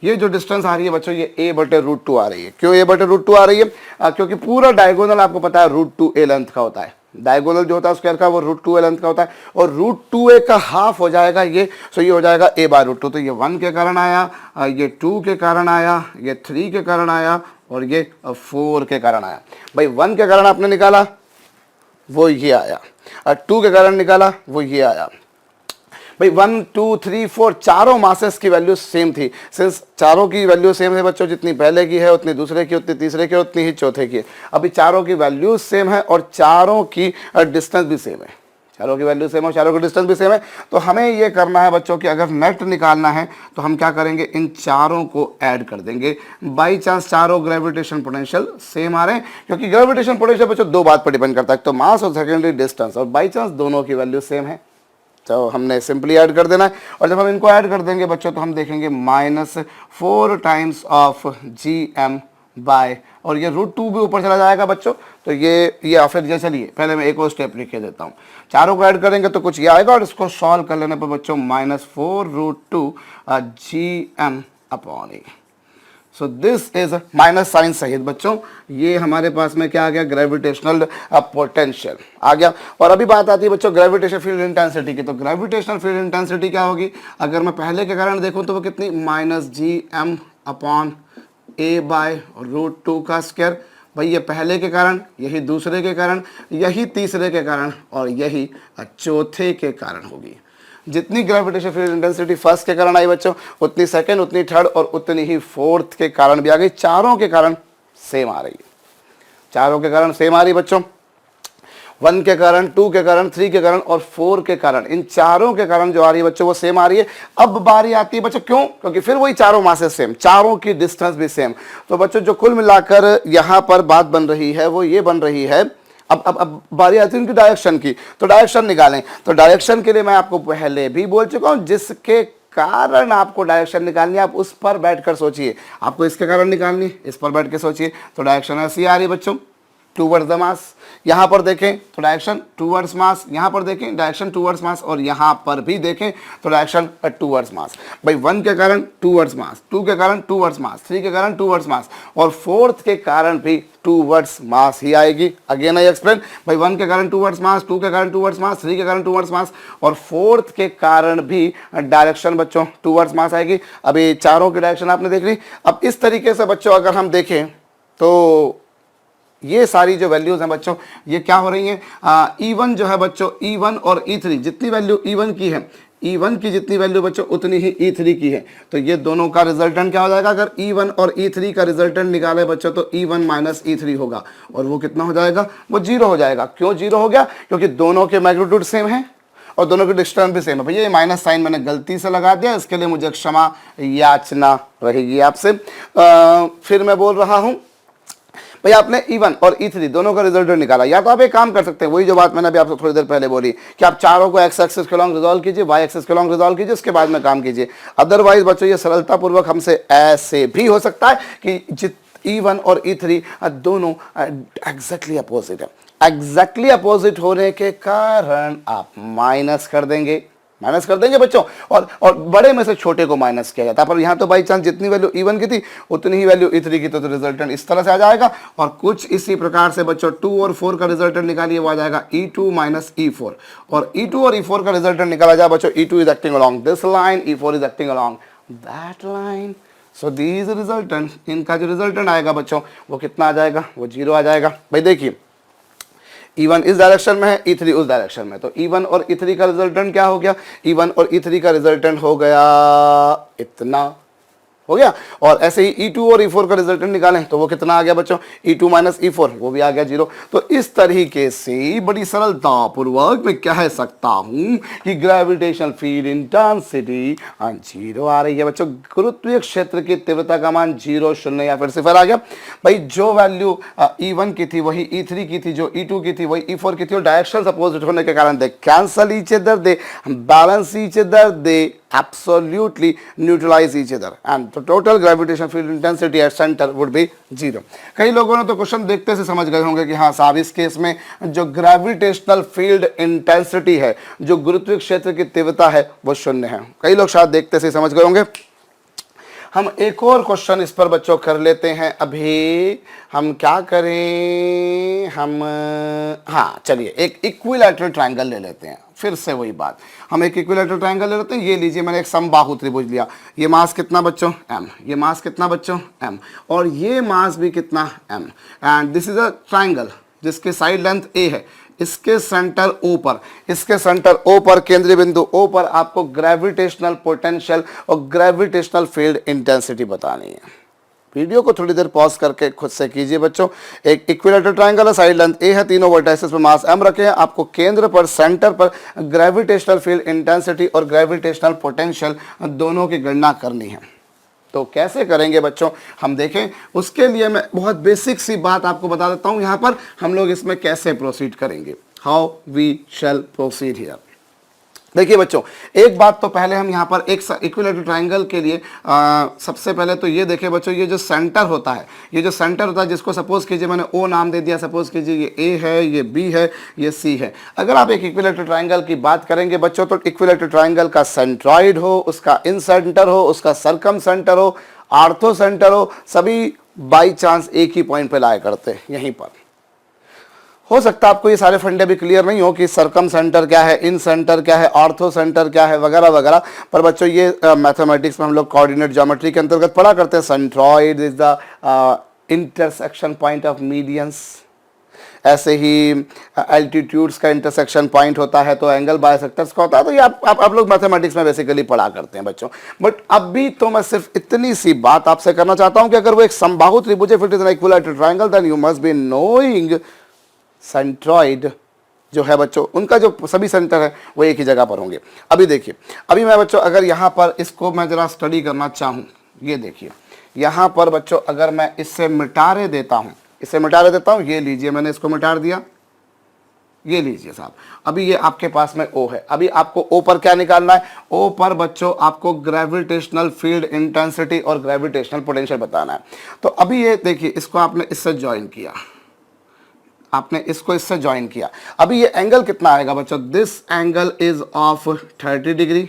ये जो डिस्टेंस आ रही है बच्चों ये a बटे √2 आ रही है। क्यों a बटे √2 आ रही है? क्योंकि पूरा डायगोनल आपको पता है √2a लेंथ का होता है। डायगोनल जो होता है स्क्वायर का वो √2a लेंथ का होता है, और √2a का हाफ हो जाएगा ये, सो ये हो जाएगा a बाय √2। तो ये 1 के कारण आया, ये 2 के कारण आया, ये 3 के कारण आया और ये 4 के कारण आया। भाई 1 के कारण आपने निकाला वो ये आया, 2 के कारण निकाला वो ये आया। भाई 1, 2, 3, 4 चारों मासेस की वैल्यू सेम थी। सिंस चारों की वैल्यू सेम है बच्चों, जितनी पहले की है उतनी दूसरे की, उतनी तीसरे की, उतनी ही चौथे की है। अभी चारों की वैल्यू सेम है और चारों की डिस्टेंस भी सेम है। चारों की वैल्यू सेम है और चारों की डिस्टेंस भी सेम है। तो हमें ये करना है बच्चों कि अगर नेट निकालना है तो हम क्या करेंगे, इन चारों को ऐड कर देंगे। बाई चांस चारों ग्रेविटेशन पोटेंशियल सेम आ रहे हैं, क्योंकि ग्रेविटेशन पोटेंशियल बच्चों 2 बात पर डिपेंड करता है, तो मास और सेकेंडरी डिस्टेंस, और बाई चांस दोनों की वैल्यू सेम है तो हमने सिंपली ऐड कर देना है। और जब हम इनको ऐड कर देंगे बच्चों तो हम देखेंगे -4 टाइम्स ऑफ gm बाय, और ये √2 भी ऊपर चला जाएगा बच्चों। तो ये फिर चलिए पहले मैं एक और स्टेप लिख के देता हूँ। चारों को ऐड करेंगे तो कुछ ये आएगा, और इसको सॉल्व कर लेने पर बच्चों -4 √2 gm अपॉन e। So this is minus sign सहित बच्चों ये हमारे पास में क्या आ गया, ग्रेविटेशनल पोटेंशियल आ गया। और अभी बात आती है बच्चों ग्रेविटेशन फील्ड इंटेंसिटी की। तो ग्रेविटेशनल फील्ड इंटेंसिटी क्या होगी, अगर मैं पहले के कारण देखूं तो वो कितनी, -gm अपॉन a बाय √2 का स्क्वायर। भाई ये पहले के कारण, यही दूसरे के कारण, यही तीसरे के कारण और यही चौथे के कारण होगी। जितनी ग्रेविटेशन फील्ड इंटेंसिटी फर्स्ट के कारण आई बच्चों, उतनी सेकंड, उतनी थर्ड और उतनी ही फोर्थ के कारण भी आ गई। चारों के कारण सेम आ रही है, चारों के कारण सेम आ रही है बच्चों। 1 के कारण, 2 के कारण, 3 के कारण और 4 के कारण, इन चारों के कारण जो आ रही है बच्चों वो सेम आ रही है। अब बारी आती है बच्चों, क्यों, क्योंकि फिर वही चारों मासेस सेम, चारों की डिस्टेंस भी सेम। तो बच्चों जो कुल मिलाकर यहाँ पर बात बन रही है वो ये बन रही है। अब बारी आती है उनकी डायरेक्शन की, तो डायरेक्शन निकालें। तो डायरेक्शन के लिए मैं आपको पहले भी बोल चुका हूं, जिसके कारण आपको डायरेक्शन निकालनी है आप उस पर बैठकर सोचिए। आपको इसके कारण निकालनी, इस पर बैठ के सोचिए। तो डायरेक्शन ऐसी आ रही है बच्चों, टूवर्ड्स द मास। यहाँ पर देखें तो डायरेक्शन टूवर्ड्स मास, यहाँ पर देखें डायरेक्शन टूवर्ड्स मास, और यहाँ पर भी देखें तो डायरेक्शन टूवर्ड्स मास। भाई 1 के कारण टूवर्ड्स मास, 2 के कारण टूवर्ड्स मास, 3 के कारण टूवर्ड्स मास और 4th के कारण भी टूवर्ड्स मास ही आएगी। अगेन आई एक्सप्लेन, भाई 1 के कारण टूवर्ड्स मास, 2 के कारण टूवर्ड्स मास, 3 के कारण टूवर्ड्स मास और 4th के कारण भी डायरेक्शन बच्चों टूवर्ड्स मास आएगी। अभी चारों की डायरेक्शन आपने देख ली। अब इस तरीके से बच्चों अगर हम देखें तो ये सारी जो वैल्यूज हैं बच्चों ये क्या हो रही हैं, E1 जो है बच्चों, E1 और E3 जितनी वैल्यू E1 की है, E1 की जितनी वैल्यू बच्चों उतनी ही E3 की है। तो ये दोनों का रिजल्टेंट क्या हो जाएगा, अगर E1 और E3 का रिजल्टेंट निकाले बच्चों तो E1 माइनस E3 होगा, और वो कितना हो जाएगा, वो 0 हो जाएगा। क्यों 0 हो गया, क्योंकि दोनों के मैग्नीट्यूड सेम है और दोनों की डिस्टेंस भी सेम है। भैया ये माइनस साइन मैंने गलती से लगा दिया, इसके लिए मुझे क्षमा याचना रहेगी आपसे। फिर मैं बोल रहा हूँ भाई आपने E1 और E3 दोनों का रिजल्टेंट निकाला, या तो आप एक काम कर सकते हैं, वही जो बात मैंने अभी आपसे थोड़ी देर पहले बोली कि आप चारों को एक्स एक्सिस के लॉन्ग रिजॉल्व कीजिए, वाई एक्सिस के लॉन्ग रिजॉल्व कीजिए, उसके बाद में काम कीजिए। अदरवाइज बच्चों ये सरलतापूर्वक हमसे ऐसे भी हो सकता है कि E1 और E3 दोनों एग्जैक्टली अपोजिट है। एग्जैक्टली अपोजिट होने के कारण आप माइनस कर देंगे बच्चों, और बड़े में से छोटे को माइनस किया जाता है। पर यहाँ तो बाई चांस जितनी वैल्यू E1 की थी उतनी ही वैल्यू E3 की, तो रिजल्टेंट इस तरह से आ जाएगा। और कुछ इसी प्रकार से बच्चों 2 और 4 का रिजल्टेंट निकालिए, वो आ जाएगा E2 माइनस E4, और E2 और E4 का रिजल्टेंट निकाला जाए बच्चों, E2 is acting along this line, E4 is acting along that line. So these resultant, इनका जो रिजल्टेंट आएगा बच्चों वो कितना आ जाएगा, वो 0 आ जाएगा। भाई देखिए E1 इस डायरेक्शन में है, E3 उस डायरेक्शन में, तो E1 और E3 का रिजल्टेंट क्या हो गया, E1 और E3 का रिजल्टेंट हो गया इतना, हो गया। और ऐसे ही E2 और E4 का रिजल्टेंट निकालें तो वो कितना आ गया बच्चों, E2 माइनस E4, वो भी आ गया 0। तो इस तरीके से बड़ी सरलतापूर्वक मैं कह सकता हूं कि ग्रेविटेशनल फील्ड इंटेंसिटी 0 आ रही है बच्चों। गुरुत्वीय क्षेत्र की तीव्रता का मान 0, 0 या फिर 0 आ गया। भाई जो वैल्यू E1 की थी वही E3 की थी, जो E2 की थी वही E4 की थी, और डायरेक्शन अपोजिट होने के कारण दे cancel each other, they balance each other, they absolutely neutralize each other, and the total gravitational field intensity at center would be 0। कई लोगों ने तो क्वेश्चन देखते से समझ गए होंगे कि हाँ साहब इस केस में जो ग्रेविटेशनल फील्ड इंटेंसिटी है, जो गुरुत्वीय क्षेत्र की तीव्रता है, वो 0 है। कई लोग शायद देखते से समझ गए होंगे। हम एक और क्वेश्चन इस पर बच्चों कर लेते हैं। अभी हम क्या करें, हम हाँ चलिए एक इक्विलैटरल ट्रायंगल ले लेते हैं। फिर से वही बात, हम एक इक्विलैटरल ट्रायंगल ले लेते हैं। ये लीजिए मैंने एक समबाहु त्रिभुज लिया, ये मास कितना बच्चों m, ये मास कितना बच्चों m, और ये मास भी कितना m, and this is a triangle जिसके साइड लेंथ a है, इसके सेंटर O पर, इसके सेंटर O पर, केंद्रीय बिंदु O पर आपको ग्रेविटेशनल पोटेंशियल और ग्रेविटेशनल फील्ड इंटेंसिटी बतानी है। वीडियो को थोड़ी देर पॉज करके खुद से कीजिए बच्चों। एक इक्विलैटरल ट्रायंगल है, साइड लेंथ A है, तीनों वर्टाइसेस पर मास m रखे हैं। आपको केंद्र पर, सेंटर पर ग्रेविटेशनल फील्ड इंटेंसिटी और ग्रेविटेशनल पोटेंशियल दोनों की गणना करनी है। तो कैसे करेंगे बच्चों, हम देखें। उसके लिए मैं बहुत बेसिक सी बात आपको बता देता हूं, यहां पर हम लोग इसमें कैसे प्रोसीड करेंगे, how we shall proceed here. देखिए बच्चों, एक बात तो पहले हम यहाँ पर एक इक्विलैटरल ट्रायंगल के लिए सबसे पहले तो ये देखें बच्चों, ये जो सेंटर होता है, ये जो सेंटर होता है जिसको सपोज कीजिए मैंने O नाम दे दिया, सपोज कीजिए ये A है, ये B है, ये C है। अगर आप एक इक्विलैटरल ट्रायंगल की बात करेंगे बच्चों, तो इक्विलैटरल ट्रायंगल का सेंट्रॉइड हो, उसका इन सेंटर हो, उसका सरकम सेंटर हो, आर्थो सेंटर हो, सभी बाई चांस एक ही पॉइंट पे लाया करते हैं यहीं पर। हो सकता है आपको ये सारे फंडे भी क्लियर नहीं हो कि सरकम सेंटर क्या है, इन सेंटर क्या है, ऑर्थो सेंटर क्या है, वगैरह वगैरह, पर बच्चों ये मैथमेटिक्स में हम लोग कोऑर्डिनेट ज्योमेट्री के अंतर्गत पढ़ा करते हैं। Centroid is the intersection point of medians. ऐसे ही एल्टीट्यूड्स का इंटरसेक्शन पॉइंट होता है तो एंगल बायसेक्टर्स का होता है। तो ये आप लोग मैथमेटिक्स में बेसिकली पढ़ा करते हैं बच्चों। बट अभी तो मैं सिर्फ इतनी सी बात आपसे करना चाहता हूं कि अगर वो एक समबाहु त्रिभुज है, फिर is an equilateral triangle, then you must be knowing centroid जो है बच्चों, उनका जो सभी सेंटर है वो एक ही जगह पर होंगे। अभी देखिए, अभी मैं बच्चों अगर यहाँ पर इसको मैं जरा स्टडी करना चाहूँ, ये देखिए यहाँ पर बच्चों अगर मैं इससे मिटारे देता हूँ, इससे मिटारे देता हूँ, ये लीजिए मैंने इसको मिटार दिया, ये लीजिए साहब। अभी ये आपके पास में O है, अभी आपको O पर क्या निकालना है, O पर बच्चों आपको ग्रेविटेशनल फील्ड इंटेंसिटी और ग्रेविटेशनल पोटेंशियल बताना है। तो अभी ये देखिए, इसको आपने इससे ज्वाइन किया, आपने इसको इससे ज्वाइन किया। अभी ये एंगल कितना आएगा बच्चों, this angle is of 30 degree,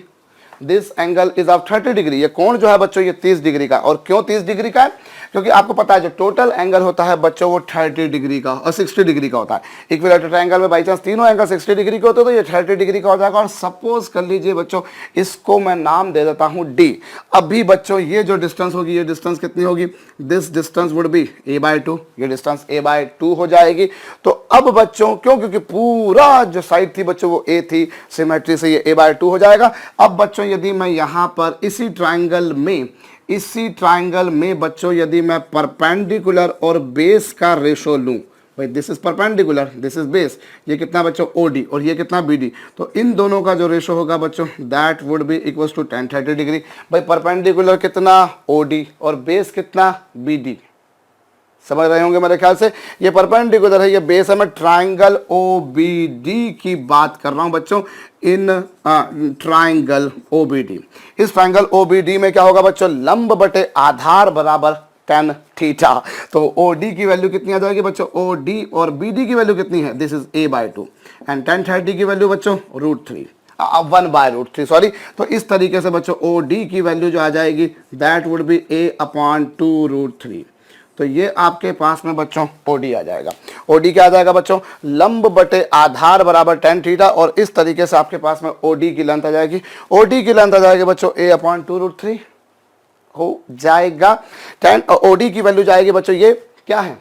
this angle is of 30 degree. ये कोण जो है बच्चों ये 30 डिग्री का। और क्यों 30 डिग्री का है, क्योंकि आपको पता है जो टोटल एंगल होता है बच्चों वो 30 डिग्री का और 60 डिग्री का होता है। इक्विलैटरल ट्रायंगल में बाई चांस तीनों एंगल 60 डिग्री के होते हैं, तो ये 30 डिग्री का हो जाएगा। और सपोज कर लीजिए बच्चों इसको मैं नाम दे देता हूं D। अभी बच्चों ये जो डिस्टेंस होगी, ये डिस्टेंस कितनी होगी, this distance would be a/2, ये डिस्टेंस a/2 हो जाएगी। तो अब बच्चों क्यों, क्योंकि पूरा जो साइड थी बच्चों वो A थी, सिमेट्री से ये a/2 हो जाएगा। अब बच्चों यदि मैं यहाँ पर इसी ट्रायंगल में बच्चों यदि मैं परपेंडिकुलर और बेस का रेशो लूं, भाई this is perpendicular, this is base, ये कितना बच्चों OD और ये कितना BD, तो इन दोनों का जो रेशो होगा बच्चों that would be equals to 10-30 degree. भाई परपेंडिकुलर कितना OD और बेस कितना BD, समझ रहे होंगे मेरे ख्याल से। ये परपेंडिकुलर है, ये बेस है। मैं ट्राइंगल ओबीडी की बात कर रहा हूं बच्चों, इन ट्राइंगल ओबीडी। इस ट्राइंगल ओबीडी में क्या होगा बच्चों, लंब बटे आधार बराबर tan थीटा। तो OD की वैल्यू कितनी आ जाएगी बच्चों, OD और BD की वैल्यू कितनी है, this is a/2 and tan 30 की वैल्यू बच्चों √3, 1/√3 सॉरी। तो इस तरीके से बच्चों OD की वैल्यू जो आ जाएगी दैट वुड बी a/2√3। तो ये आपके पास में बच्चों OD आ जाएगा। OD क्या आ जाएगा बच्चों, लंब बटे आधार बराबर tan थीटा, और इस तरीके से आपके पास में OD की लेंथ आ जाएगी। OD की लेंथ आ जाएगी बच्चों a/2√3 हो जाएगा। OD की वैल्यू जाएगी बच्चों, ये क्या है,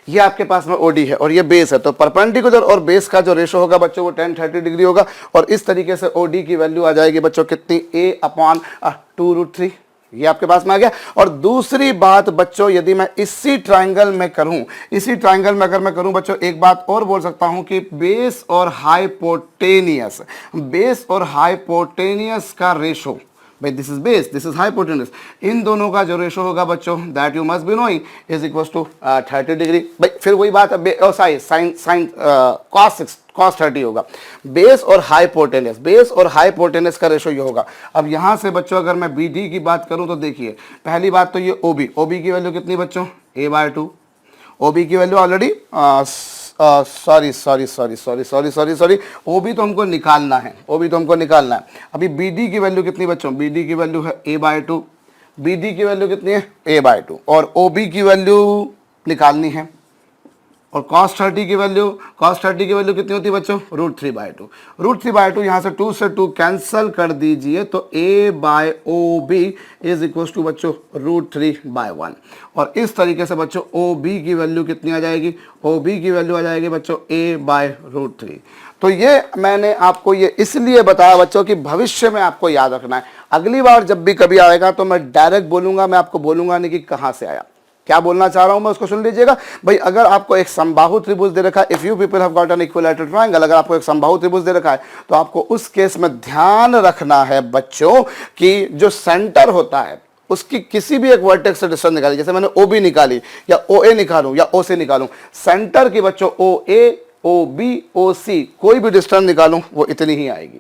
ये आपके पास में OD है और ये बेस है। तो परपेंडिकुलर और बेस का जो रेशो होगा बच्चों वो tan 30 डिग्री होगा, और इस तरीके से OD की वैल्यू आ जाएगी बच्चों कितनी, a/2√3। ये आपके पास में आ गया। और दूसरी बात बच्चों, यदि मैं इसी ट्राइंगल में करूं, इसी ट्राइंगल में अगर मैं करूं बच्चों, एक बात और बोल सकता हूं कि बेस और हाइपोटेनियस, बेस और हाइपोटेनियस का रेशो, भाई this is base, this is hypotenuse, इन दोनों का जो रेशो होगा बच्चों that you must be knowing is equal to 30 degree. भाई फिर वही बात है, साइन cos 30 होगा। बेस और हाइपोटेनस, बेस और हाइपोटेनस का रेशो ये होगा। अब यहां से बच्चों अगर मैं BD की बात करूं तो देखिए, पहली बात तो ये OB की वैल्यू कितनी बच्चों, a/2। OB की वैल्यू ऑलरेडी सॉरी, OB तो हमको निकालना है, OB तो हमको निकालना है। अभी BD की वैल्यू कितनी बच्चों, BD की वैल्यू है a/2, BD की वैल्यू कितनी है a/2, और OB की वैल्यू निकालनी है। और cos 30 की वैल्यू, कितनी होती है बच्चों, √3/2। √3/2 यहाँ से 2 से 2 कैंसल कर दीजिए, तो a/OB इज इक्वल टू बच्चों √3/1। और इस तरीके से बच्चों OB की वैल्यू कितनी आ जाएगी, OB की वैल्यू आ जाएगी बच्चों a/√3। तो ये मैंने आपको ये इसलिए बताया बच्चों कि भविष्य में आपको याद रखना है। अगली बार जब भी कभी आएगा तो मैं डायरेक्ट बोलूंगा, मैं आपको बोलूंगा नहीं कि कहाँ से आया। क्या बोलना चाह रहा हूं मैं उसको सुन लीजिएगा। भाई अगर आपको एक समबाहु त्रिभुज दे रखा है, if you people have got an equilateral triangle, अगर आपको एक समबाहु त्रिभुज दे रखा है तो आपको उस केस में ध्यान रखना है बच्चों कि जो सेंटर होता है उसकी किसी भी एक वर्टेक्स से डिस्टेंस निकाली, जैसे मैंने OB निकाली या OA निकालूं या OC निकालूं, सेंटर की बच्चों OA, OB, OC कोई भी डिस्टेंस निकालूं वो इतनी ही आएगी।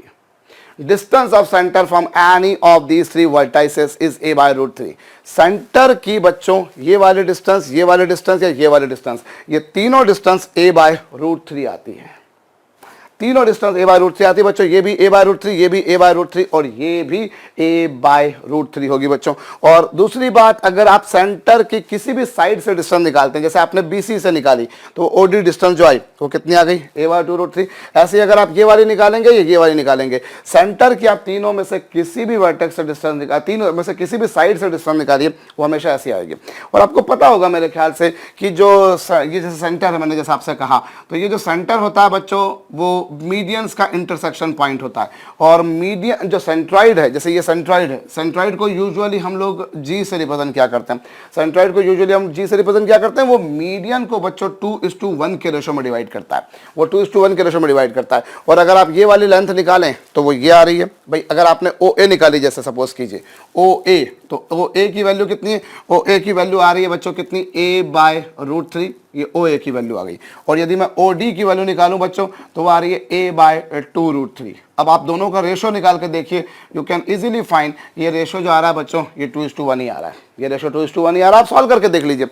Distance of centre from any of these 3 vertices is a/√3। Centre की बच्चों ये वाले डिस्टेंस, ये वाले डिस्टेंस या ये वाले डिस्टेंस, ये तीनों डिस्टेंस a/√3 आती है। तीनों डिस्टेंस a/√3 आती है बच्चों, ये भी a/√3, ये भी a/√3 और ये भी a/√3 होगी बच्चों। और दूसरी बात, अगर आप सेंटर की किसी भी साइड से डिस्टेंस निकालते हैं, जैसे आपने BC से निकाली तो OD डिस्टेंस जो आई वो कितनी आ गई, a/2√3। ऐसे ही अगर आप ये वाली निकालेंगे या ये वाली निकालेंगे, सेंटर की आप तीनों में से किसी भी वर्टेक्स से डिस्टेंस निकाल, तीनों में से किसी भी साइड से डिस्टेंस निकालिए वो हमेशा ऐसी आएगी। और आपको पता होगा मेरे ख्याल से कि जो ये जैसे सेंटर है, मैंने जैसे आपसे कहा, तो ये जो सेंटर होता है बच्चों वो मीडियंस का इंटरसेक्शन पॉइंट होता है। और मीडियन जो सेंट्रॉइड है, जैसे ये सेंट्रॉइड है, सेंट्रॉइड को यूजुअली हम लोग G से रिप्रेजेंट क्या करते हैं, सेंट्रॉइड को यूजुअली हम G से रिप्रेजेंट क्या करते हैं, वो मीडियन को बच्चों 2:1 के रेशो में डिवाइड करता है, वो 2:1 के रेशो में डिवाइड करता है। और अगर आप ये वाली लेंथ निकालें तो वो ये आ रही है। भाई अगर आपने OA निकाली, जैसे सपोज कीजिए OA, तो OA की वैल्यू कितनी है, OA की वैल्यू आ रही है बच्चों कितनी, a/√3, ये OA की वैल्यू आ गई। और यदि मैं OD की वैल्यू निकालूं बच्चों तो वो आ रही है a/2√3। अब आप दोनों का रेशो निकाल के देखिए, यू कैन इजीली फाइंड, ये रेशो जो आ रहा है बच्चों ये 2:1 ही आ रहा है, ये रेशो 2:1 ही आ रहा है। आप सॉल्व करके देख लीजिए।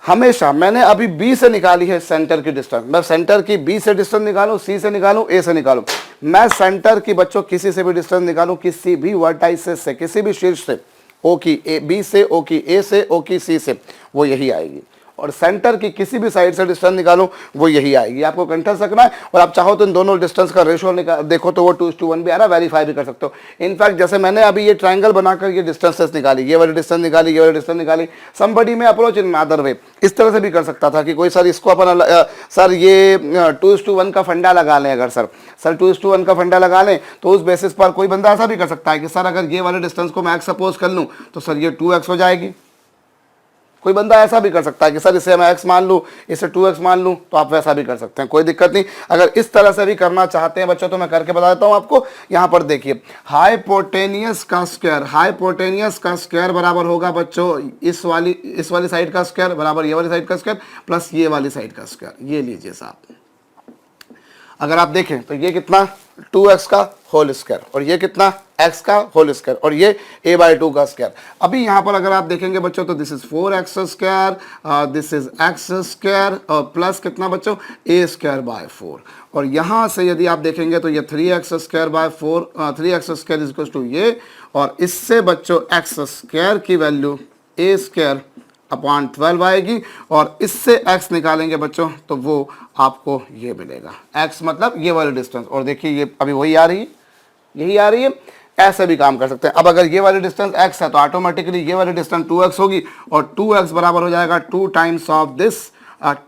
हमेशा मैंने अभी B से निकाली है सेंटर की डिस्टेंस, मैं सेंटर की B से डिस्टेंस निकालूं, C से निकालूं, A से निकालूं, मैं सेंटर की बच्चों किसी से भी डिस्टेंस निकालूं, किसी भी वर्टाइसेस से, किसी भी शीर्ष से, O की B से, O की A से, O की C से, वो यही आएगी। और सेंटर की किसी भी साइड से डिस्टेंस निकालो वो यही आएगी। आपको कंटेस्ट रखना है, और आप चाहो तो इन दोनों डिस्टेंस का रेशो देखो तो वो 2:1 भी आ रहा है, वेरीफाई भी कर सकते हो। इनफैक्ट जैसे मैंने अभी ये ट्रायंगल बनाकर ये डिस्टेंसेस निकाली, ये वाली डिस्टेंस निकाली, ये वाली डिस्टेंस निकाली, समबडी में अप्रोच इन अदर वे, इस तरह से भी कर सकता था कि कोई सर इसको अपन सर ये 2:1 का फंडा लगा लें, अगर सर 2:1 का फंडा लगा लें तो उस बेसिस पर कोई बंदा ऐसा भी कर सकता है कि सर अगर ये वाले डिस्टेंस को मैं x सपोज कर लूँ तो सर ये 2x हो जाएगी, कोई बंदा ऐसा भी कर सकता है कि सर इसे मैं x मान लूँ, इसे 2x मान लूँ, तो आप वैसा भी कर सकते हैं, कोई दिक्कत नहीं। अगर इस तरह से भी करना चाहते हैं बच्चों तो मैं करके बता देता हूँ आपको। यहाँ पर देखिए हाइपोटेनियस का स्क्वायर बराबर होगा बच्चों इस वाली साइड का स्क्वायर बराबर ये वाली साइड का स्क्वायर प्लस ये वाली साइड का स्क्वायर। ये लीजिए साहब, अगर आप देखें तो ये कितना 2x का होल स्क्वायर और ये कितना x का होल स्क्वायर और ये a/2 का स्क्वायर। अभी यहाँ पर अगर आप देखेंगे बच्चों तो this is 4x square, this is x square और प्लस कितना बच्चों a²/4। और यहाँ से यदि आप देखेंगे तो ये 3x²/4 3x² इक्वल टू ये, और इससे बच्चों x स्क्वायर की वैल्यू a²/12 आएगी और इससे x निकालेंगे बच्चों तो वो आपको ये मिलेगा, x मतलब ये वाली डिस्टेंस। और देखिए ये अभी वही आ रही है, यही आ रही है। ऐसे भी काम कर सकते हैं। अब अगर ये वाली डिस्टेंस x है तो ऑटोमेटिकली ये वाली डिस्टेंस 2x होगी और 2x बराबर हो जाएगा 2 times of this,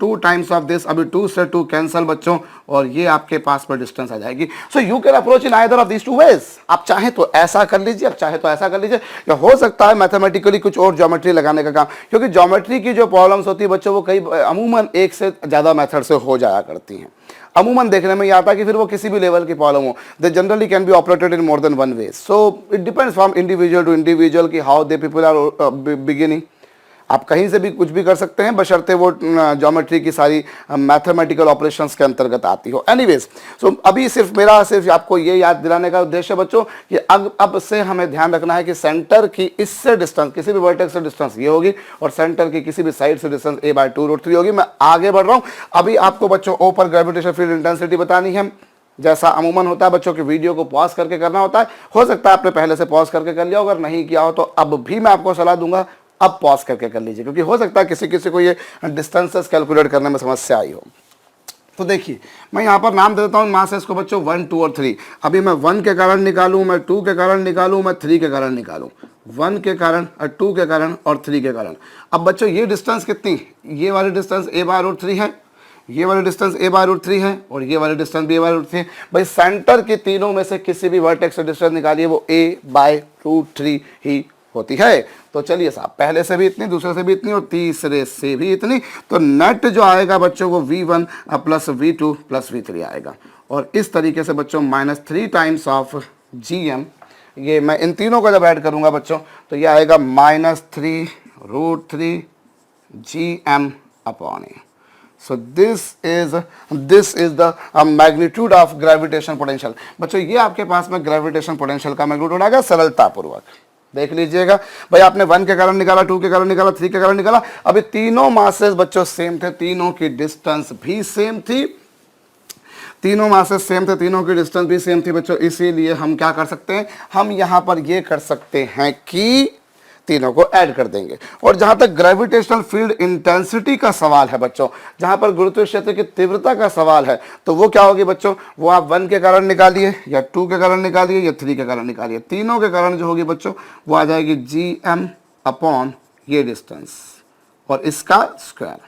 2 times of this. अभी 2 से 2 कैंसिल बच्चों और ये आपके पास पर डिस्टेंस आ जाएगी। So you can approach in either of this two ways. आप चाहे तो ऐसा कर लीजिए, आप चाहे तो ऐसा कर लीजिए, या हो सकता है मैथमेटिकली कुछ और ज्योमेट्री लगाने का काम, क्योंकि ज्योमेट्री की जो प्रॉब्लम्स होती है बच्चों वो कई अमूमन एक से ज़्यादा मेथड से हो जाया करती हैं। अमूमन देखने में ये आता है कि फिर वो किसी भी लेवल की प्रॉब्लम हो, they generally can be operated in more than one way. So it depends from individual to individual कि how they people are beginning. आप कहीं से भी कुछ भी कर सकते हैं बशर्ते वो ज्योमेट्री की सारी मैथमेटिकल ऑपरेशंस के अंतर्गत आती हो। एनीवेज, सो अभी सिर्फ आपको ये याद दिलाने का उद्देश्य बच्चों कि अब से हमें ध्यान रखना है कि सेंटर की इससे डिस्टेंस, किसी भी वर्टेक्स से डिस्टेंस ये होगी और सेंटर की किसी भी साइड से डिस्टेंस a/2√3 होगी। मैं आगे बढ़ रहा हूँ। अभी आपको बच्चों ओ पर ग्रेविटेशनल फील्ड इंटेंसिटी बतानी है। जैसा अमूमन होता है बच्चों की वीडियो को पॉज करके करना होता है। हो सकता है आपने पहले से पॉज करके कर लिया हो, अगर नहीं किया हो तो अब भी मैं आपको सलाह दूंगा अब पॉज करके कर लीजिए, क्योंकि हो सकता है किसी को ये डिस्टेंसेस कैलकुलेट करने में समस्या आई हो। तो देखिए मैं यहाँ पर नाम दे देता हूँ मासेस को बच्चों 1, 2 और 3। अभी मैं 1 के कारण निकालूँ, मैं 2 के कारण निकालूँ, मैं 3 के कारण निकालूँ, 1 के कारण और 2 के कारण और 3 के कारण। अब बच्चों ये डिस्टेंस कितनी, ये वाली डिस्टेंस a/√3 है, ये वाली डिस्टेंस a/√3 है और ये वाली डिस्टेंस भी a/√3 है। भाई सेंटर के तीनों में से किसी भी वर्टेक्स से डिस्टेंस निकालिए वो a/√3 ही होती है। तो चलिए साहब, पहले से भी इतनी, दूसरे से भी इतनी और तीसरे से भी इतनी, तो नेट जो आएगा बच्चों वो v1 plus v2 plus v3 आएगा। और इस तरीके से बच्चों -3 टाइम्स ऑफ gm, ये मैं इन तीनों को जब ऐड करूंगा बच्चों तो ये आएगा -3√3 gm upon a। So this is the magnitude of gravitational potential। बच्चों ये आपके पास में ग्रेविटेशन पोटेंशियल का मैग्नीट्यूड आएगा सरलतापूर्वक। देख लीजिएगा भाई, आपने 1 के कारण निकाला, 2 के कारण निकाला, 3 के कारण निकाला। अभी तीनों मासेस बच्चों सेम थे, तीनों की डिस्टेंस भी सेम थी, तीनों मासेस सेम थे, तीनों की डिस्टेंस भी सेम थी बच्चों। इसीलिए हम क्या कर सकते हैं, हम यहाँ पर ये कर सकते हैं कि तीनों को ऐड कर देंगे। और जहां तक ग्रेविटेशनल फील्ड इंटेंसिटी का सवाल है बच्चों, जहां पर गुरुत्वीय क्षेत्र की तीव्रता का सवाल है, तो वो क्या होगी बच्चों, वो आप 1 के कारण निकालिए या 2 के कारण निकालिए या 3 के कारण निकालिए। तीनों के कारण जो होगी बच्चों वो आ जाएगी gm अपॉन ये डिस्टेंस और इसका स्क्वायर।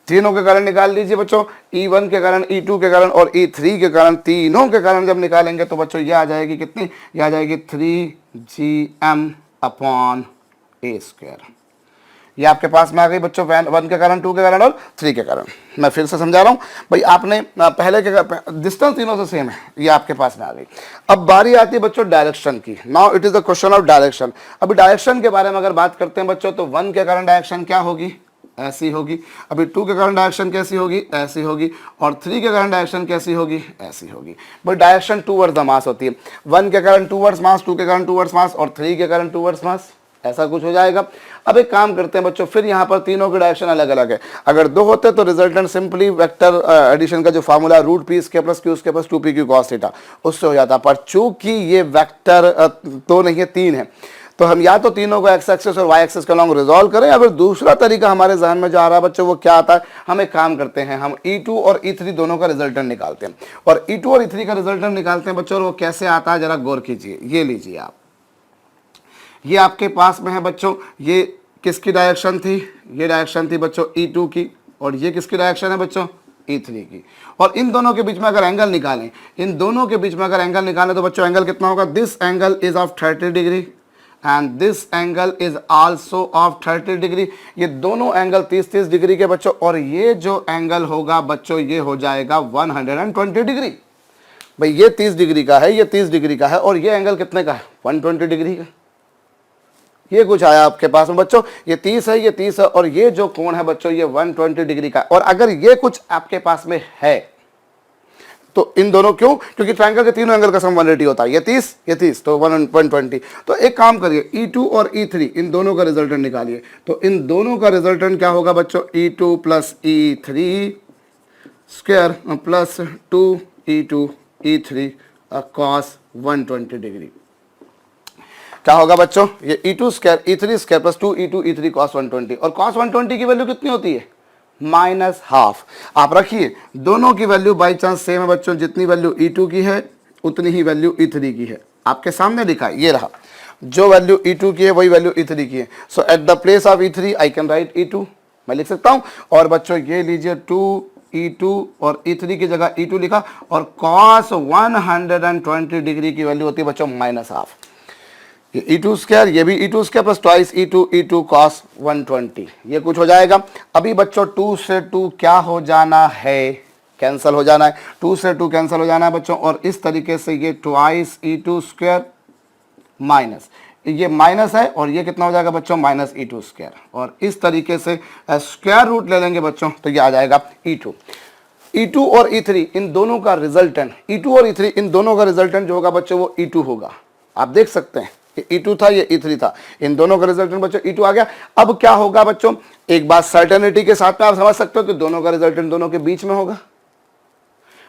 तीनों के कारण निकाल लीजिए बच्चों, E1 के कारण, E2 के कारण और E3 के कारण। तीनों के कारण जब निकालेंगे तो बच्चों ये आ जाएगी कितनी, ये आ जाएगी 3gm अपॉन a²। ये आपके पास में आ गई बच्चों 1 के कारण, 2 के कारण और 3 के कारण। मैं फिर से समझा रहा हूँ भाई, आपने पहले के डिस्टेंस तीनों से सेम है, ये आपके पास में आ गई। अब बारी आती है बच्चों डायरेक्शन की। Now it is the question of direction. अभी डायरेक्शन के बारे में अगर बात करते हैं बच्चों तो 1 के कारण डायरेक्शन क्या होगी, ऐसी होगी। अभी 2 के कारण डायरेक्शन कैसी होगी, ऐसी होगी। और 3 के कारण डायरेक्शन कैसी होगी, ऐसी होगी। But direction towards the mass होती है। 1 के कारण टूवर्ड्स मास, 2 के कारण टूवर्ड्स मास और 3 के कारण टूवर्ड्स मास, ऐसा कुछ हो जाएगा। अब एक काम करते हैं बच्चों, फिर यहाँ पर तीनों के डायरेक्शन अलग अलग है। अगर 2 होते तो रिजल्टेंट सिंपली वेक्टर एडिशन का जो formula √p² plus q² plus 2pq cos theta, उससे हो जाता। पर चूंकि ये वेक्टर 2 नहीं है 3 है, तो हम या तो तीनों को x एक्सिस और y एक्सिस के अलॉन्ग रिजॉल्व करें, या फिर दूसरा तरीका हमारे जहन में जो आ रहा है बच्चों वो क्या आता है, हम एक काम करते हैं, हम E2 और E3 दोनों का रिजल्टेंट निकालते हैं। और E2 और E3 का रिजल्टेंट निकालते हैं बच्चों, और वो कैसे आता है जरा गौर कीजिए। ये लीजिए आप, ये आपके पास में है बच्चों, ये किसकी डायरेक्शन थी, ये डायरेक्शन थी बच्चों E2 की, और ये किसकी डायरेक्शन है बच्चों, E3 की। और इन दोनों के बीच में अगर एंगल निकालें, इन दोनों के बीच में अगर एंगल निकालें तो बच्चों एंगल कितना होगा, this angle is of 30 degree and this angle is also of 30 degree. ये दोनों एंगल 30-30 डिग्री के बच्चों, और ये जो एंगल होगा बच्चों ये हो जाएगा 120 डिग्री। भाई ये 30 डिग्री का है, ये 30 डिग्री का है, और ये एंगल कितने का है? 120 डिग्री का। ये कुछ आया आपके पास में बच्चों, ये 30 है, ये 30 है, और ये जो कोण है बच्चों ये 120 डिग्री का। और अगर ये कुछ आपके पास में है तो इन दोनों, क्यों? क्योंकि ट्रायंगल के तीनों एंगल का सम 180 होता है, ये 30 तो 120। तो एक काम करिए, E2 और E3 इन दोनों का रिजल्टेंट निकालिए। तो इन दोनों का रिजल्टेंट क्या होगा बच्चों? E2 plus E3 square plus 2E2 E3 cos 120 degree. क्या होगा बच्चों? ये E2 square E3 square plus 2E2 E3 cos 120, और कॉस 120 की वैल्यू कितनी होती है? -12। आप रखिए दोनों की वैल्यू बाई चांस सेम है बच्चों, जितनी वैल्यू E2 की है उतनी ही वैल्यू E3 की है। आपके सामने लिखा है, ये रहा, जो वैल्यू E2 की है वही वैल्यू E3 की है। So at the place of E3 I can write E2, मैं लिख सकता हूं। और बच्चों ये लीजिए 2E2 और E3 की जगह E2 लिखा, और cos 120 डिग्री की वैल्यू होती है बच्चों -12। ये E2 स्क्वायर, ये भी E2 square plus twice E2 cos 120, ये कुछ हो जाएगा। अभी बच्चों 2 से 2 क्या हो जाना है? कैंसिल हो जाना है। 2 से 2 कैंसिल हो जाना है बच्चों, और इस तरीके से ये ट्वाइस E2 स्क्वायर माइनस, ये माइनस है, और ये कितना हो जाएगा बच्चों? -E2 square. और इस तरीके से स्क्वायर रूट ले लेंगे बच्चों तो ये आ जाएगा E2 और E3 इन दोनों का रिजल्टेंट, E2 और E3 इन दोनों का रिजल्टेंट जो होगा बच्चों वो E2 होगा। आप देख सकते हैं ये E2 था, ये E3 था, इन दोनों का रिजल्टेंट बच्चों E2 आ गया। अब क्या होगा बच्चों? एक बात सर्टेनिटी के साथ में आप समझ सकते हो कि दोनों का रिजल्टेंट दोनों के बीच में होगा।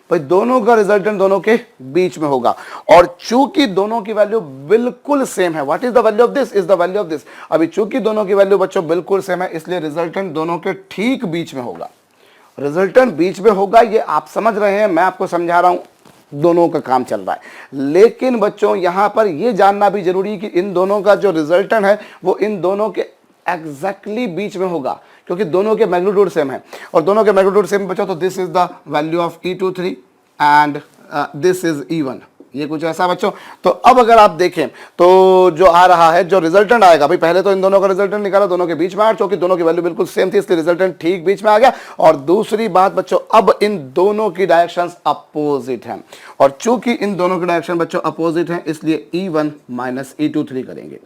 भाई दोनों का रिजल्टेंट दोनों के बीच में होगा, और चूंकि दोनों की वैल्यू बिल्कुल सेम है, what is the value of this? Is the value of this. अभी चूंकि दोनों की वैल्यू बच्चों बिल्कुल सेम है, इसलिए रिजल्टेंट दोनों के ठीक बीच में होगा। रिजल्टेंट बीच में होगा, ये आप समझ रहे हैं, मैं आपको समझा रहा हूं, दोनों का काम चल रहा है। लेकिन बच्चों यहां पर यह जानना भी जरूरी है कि इन दोनों का जो रिजल्टेंट है वो इन दोनों के एग्जैक्टली बीच में होगा, क्योंकि दोनों के मैग्नीट्यूड सेम है, और दोनों के मैग्नीट्यूड सेम बच्चों, तो this is the value of E2 and this is E1, ये कुछ ऐसा बच्चों। तो अब अगर आप देखें तो जो आ रहा है, जो रिजल्टेंट आएगा, भाई पहले तो इन दोनों का रिजल्टेंट निकाला, दोनों के बीच में आया, क्योंकि दोनों की वैल्यू बिल्कुल सेम थी इसलिए रिजल्टेंट ठीक बीच में आ गया। और दूसरी बात बच्चों, अब इन दोनों की डायरेक्शंस अपोजिट हैं, और चूंकि इन दोनों की डायरेक्शन बच्चों अपोजिट हैं इसलिए E1 माइनस E2 3 करेंगे।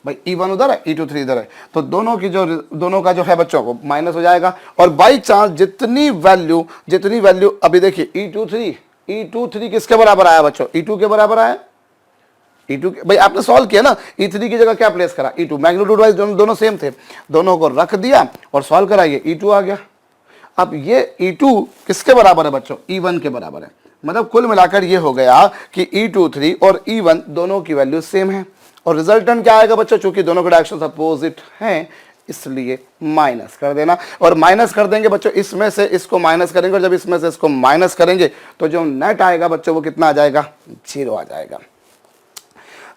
भाई E1 उधर है, E2 इधर है, तो दोनों का जो है बच्चों को माइनस हो जाएगा। और बाई चांस जितनी वैल्यू अभी देखिए E2 किसके बराबर आया बच्चों? E2 के बराबर आया। E2 भाई आपने सॉल्व किया ना, E3 की जगह क्या प्लेस करा? E2, मैग्नीट्यूड वाइज दोनों सेम थे, दोनों को रख दिया और सॉल्व कराइए, E2 आ गया। अब ये E2 किसके बराबर है बच्चों? E1 के बराबर है। मतलब कुल मिलाकर ये हो गया कि E2 और E1 दोनों की वैल्यू सेम है, और रिजल्टेंट क्या आएगा बच्चों? चूंकि दोनों के डायरेक्शंस अपोजिट हैं इसलिए माइनस कर देना, और माइनस कर देंगे बच्चों, इसमें से इसको माइनस करेंगे, और जब इसमें से इसको माइनस करेंगे तो जो नेट आएगा बच्चों वो कितना आ जाएगा? 0 आ जाएगा।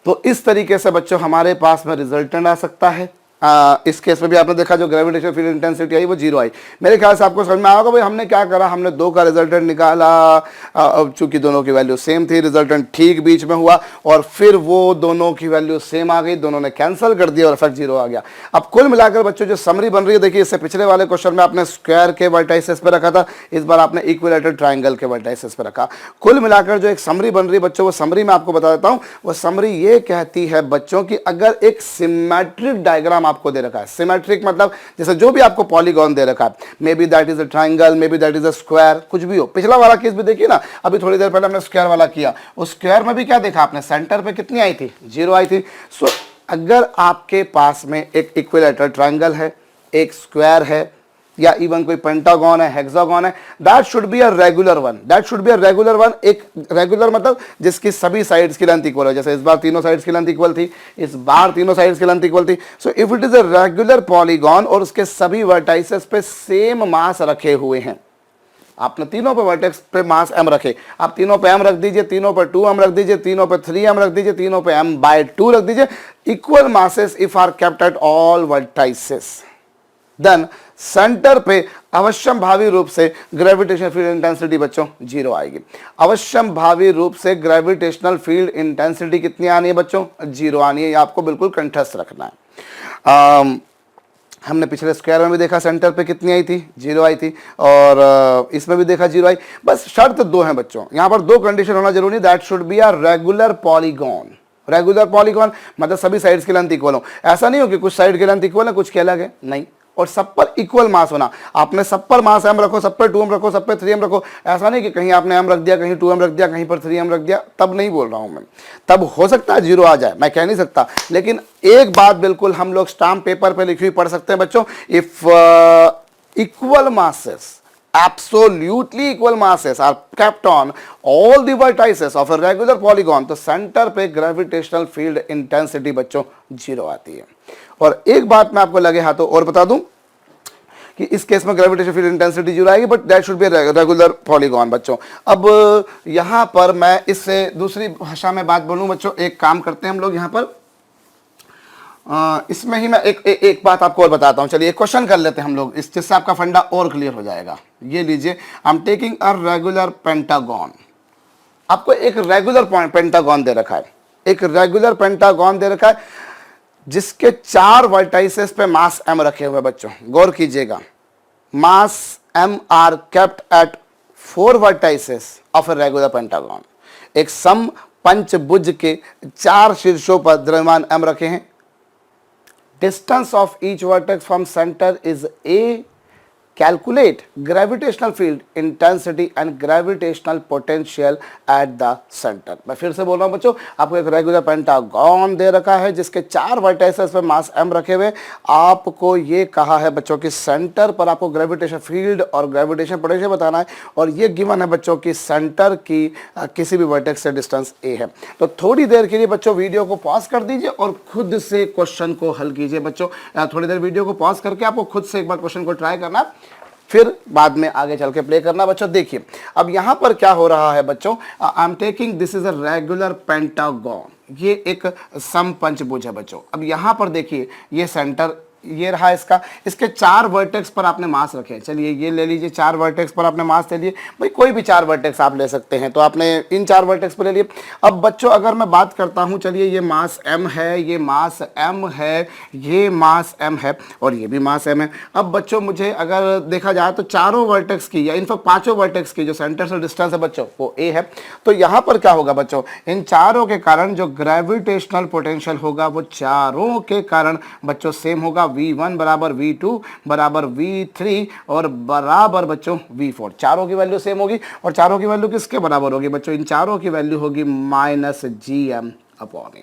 तो इस तरीके से बच्चों हमारे पास में रिजल्टेंट आ सकता है। इस केस में भी आपने देखा जो ग्रेविटेशनल फील्ड इंटेंसिटी आई वो 0 आई। मेरे ख्याल से आपको समझ में आया होगा भाई हमने क्या करा, हमने 2 का रिजल्टेंट निकाला, चूंकि दोनों की वैल्यू सेम थी, रिजल्टेंट ठीक बीच में हुआ, और फिर वो दोनों की वैल्यू सेम आ गई, दोनों ने कैंसिल कर दिया और इफेक्ट 0 आ गया। अब कुल मिलाकर बच्चों जो समरी बन रही है, देखिए इससे पिछले वाले क्वेश्चन में आपने स्क्वायर के वर्टाइसेस पे रखा था, इस बार आपने इक्विलैटरल ट्राइंगल के वर्टाइसेस पे रखा। कुल मिलाकर जो एक समरी बन रही है बच्चों, वो समरी मैं आपको बता देता हूं। वो समरी ये कहती है बच्चों कि अगर एक सिमेट्रिक डायग्राम आपको दे रखा है, सिमेट्रिक मतलब जैसे जो भी आपको पॉलीगॉन दे रखा है, may be that is a triangle, may be that is a square, कुछ भी हो। पिछला वाला केस भी देखिए ना, अभी थोड़ी देर पहले हमने स्क्वायर वाला किया, उस स्क्वायर में भी क्या देखा आपने? सेंटर पे कितनी आई थी? 0 आई थी। सो अगर आपके पास में एक इक्विलैटरल ट्राइंगल है, एक स्क्वायर है, या इवन कोई पेंटागन है, हेक्सागन है, that should be a regular one, that should be a regular one. एक रेगुलर मतलब जिसकी सभी साइड्स की लेंथ इक्वल हो, जैसे इस बार तीनों साइड्स की लेंथ इक्वल थी, इस बार तीनों साइड्स की लेंथ इक्वल थी। So if it is a regular polygon और उसके सभी वर्टाइसेस पे सेम मास रखे हुए हैं, आपने तीनों पे वर्टेक्स पे मास m रखे, आप तीनों पे m रख दीजिए, तीनों पे 2m रख दीजिए, तीनों पे 3m रख दीजिए, तीनों पे m/2 रख दीजिए, equal masses if are kept at all vertices, then centre पे अवश्यम भावी रूप से ग्रेविटेशनल फील्ड इंटेंसिटी बच्चों 0 आएगी। अवश्यम भावी रूप से ग्रेविटेशनल फील्ड इंटेंसिटी कितनी आनी है बच्चों? 0 आनी है। ये आपको बिल्कुल कंठस्थ रखना है। हमने पिछले स्क्वायर में भी देखा सेंटर पे कितनी आई थी? 0 आई थी। और इसमें भी देखा 0 आई। बस शर्त 2 है बच्चों, यहां पर 2 कंडीशन होना जरूरी। That should be a regular polygon. Regular polygon मतलब सभी साइड्स की लेंथ इक्वल हो। ऐसा नहीं हो कि कुछ साइड की लेंथ इक्वल है कुछ की अलग है, नहीं। और सब पर इक्वल मास होना। आपने सब पर मास m रखो, सब पर 2m रखो, सब पर 3m रखो। ऐसा नहीं कि कहीं आपने m रख दिया, कहीं 2m रख दिया, कहीं पर 3m रख दिया, तब नहीं बोल रहा हूं मैं। तब हो सकता है 0 आ जाए, मैं कह नहीं सकता। लेकिन एक बात बिल्कुल हम लोग स्टाम्प पेपर पे लिखी हुई पढ़ सकते हैं बच्चों, if equal masses, absolutely equal masses are kept on all the vertices of a regular polygon, तो सेंटर पे ग्रेविटेशनल फील्ड इंटेंसिटी बच्चों 0 आती है। और एक बात मैं आपको लगे हाथों और बता दूं कि इस केस में ग्रेविटेशनल फील्ड इंटेंसिटी 0 आएगी, but that should be regular polygon बच्चों। अब यहां पर मैं इससे दूसरी भाषा में बात बोलूं बच्चों, एक काम करते हैं हम लोग यहां पर, इसमें ही मैं एक बात आपको और बताता हूं। चलिए एक क्वेश्चन कर लेते हैं हम लोग, इस जिससे आपका फंडा और क्लियर हो जाएगा। ये लीजिए, I am taking a regular pentagon. आपको एक रेगुलर पेंटागन दे रखा है, एक रेगुलर पेंटागन दे रखा है जिसके 4 वर्टाइसेस पे मास m रखे हुए बच्चों। गौर कीजिएगा, mass m are kept at 4 vertices of a regular pentagon. एक सम पंचभुज के 4 शीर्षों पर द्रव्यमान m रखे हैं। Distance of each vertex from center is a. Calculate gravitational field intensity and gravitational potential at the center। मैं फिर से बोल रहा हूं बच्चों, आपको एक रेगुलर पेंटागन दे रखा है जिसके 4 वर्टाइसेस पे मास m रखे हुए। आपको ये कहा है बच्चों कि सेंटर पर आपको ग्रेविटेशन फील्ड और ग्रेविटेशन पोटेंशियल बताना है, और ये गिवन है बच्चों कि सेंटर की किसी भी वर्टेक्स से डिस्टेंस a है। तो थोड़ी देर के लिए बच्चों वीडियो को पॉज कर दीजिए और खुद से क्वेश्चन को हल कीजिए बच्चों। थोड़ी देर वीडियो को पॉज करके आपको खुद से एक बार क्वेश्चन को ट्राई करना, फिर बाद में आगे चल के प्ले करना बच्चों। देखिए अब यहां पर क्या हो रहा है बच्चों, I am taking this is a regular pentagon. ये एक सम पंचभुज है बच्चों। अब यहां पर देखिए, ये सेंटर ये रहा इसका, इसके 4 वर्टेक्स पर आपने मास रखे हैं। चलिए ये ले लीजिए, 4 वर्टेक्स पर आपने मास ले लिए। भाई कोई भी 4 वर्टेक्स आप ले सकते हैं, तो आपने इन 4 वर्टेक्स पर ले लिए। अब बच्चों अगर मैं बात करता हूं, चलिए ये मास m है, ये मास m है, ये मास m है, और ये भी मास m है। अब बच्चों मुझे अगर देखा जाए तो चारों वर्टेक्स की, या इनफैक्ट 5 वर्टेक्स की जो सेंटर से डिस्टेंस है बच्चों वो a है। तो यहां पर क्या होगा बच्चों, इन चारों के कारण जो ग्रेविटेशनल पोटेंशियल होगा वो चारों के कारण बच्चों सेम होगा। V1 बराबर V2 बराबर V3 और बराबर बच्चों V4। चारों की वैल्यू सेम होगी, और चारों की वैल्यू किसके बराबर होगी बच्चों? इन चारों की वैल्यू होगी -gm upon A.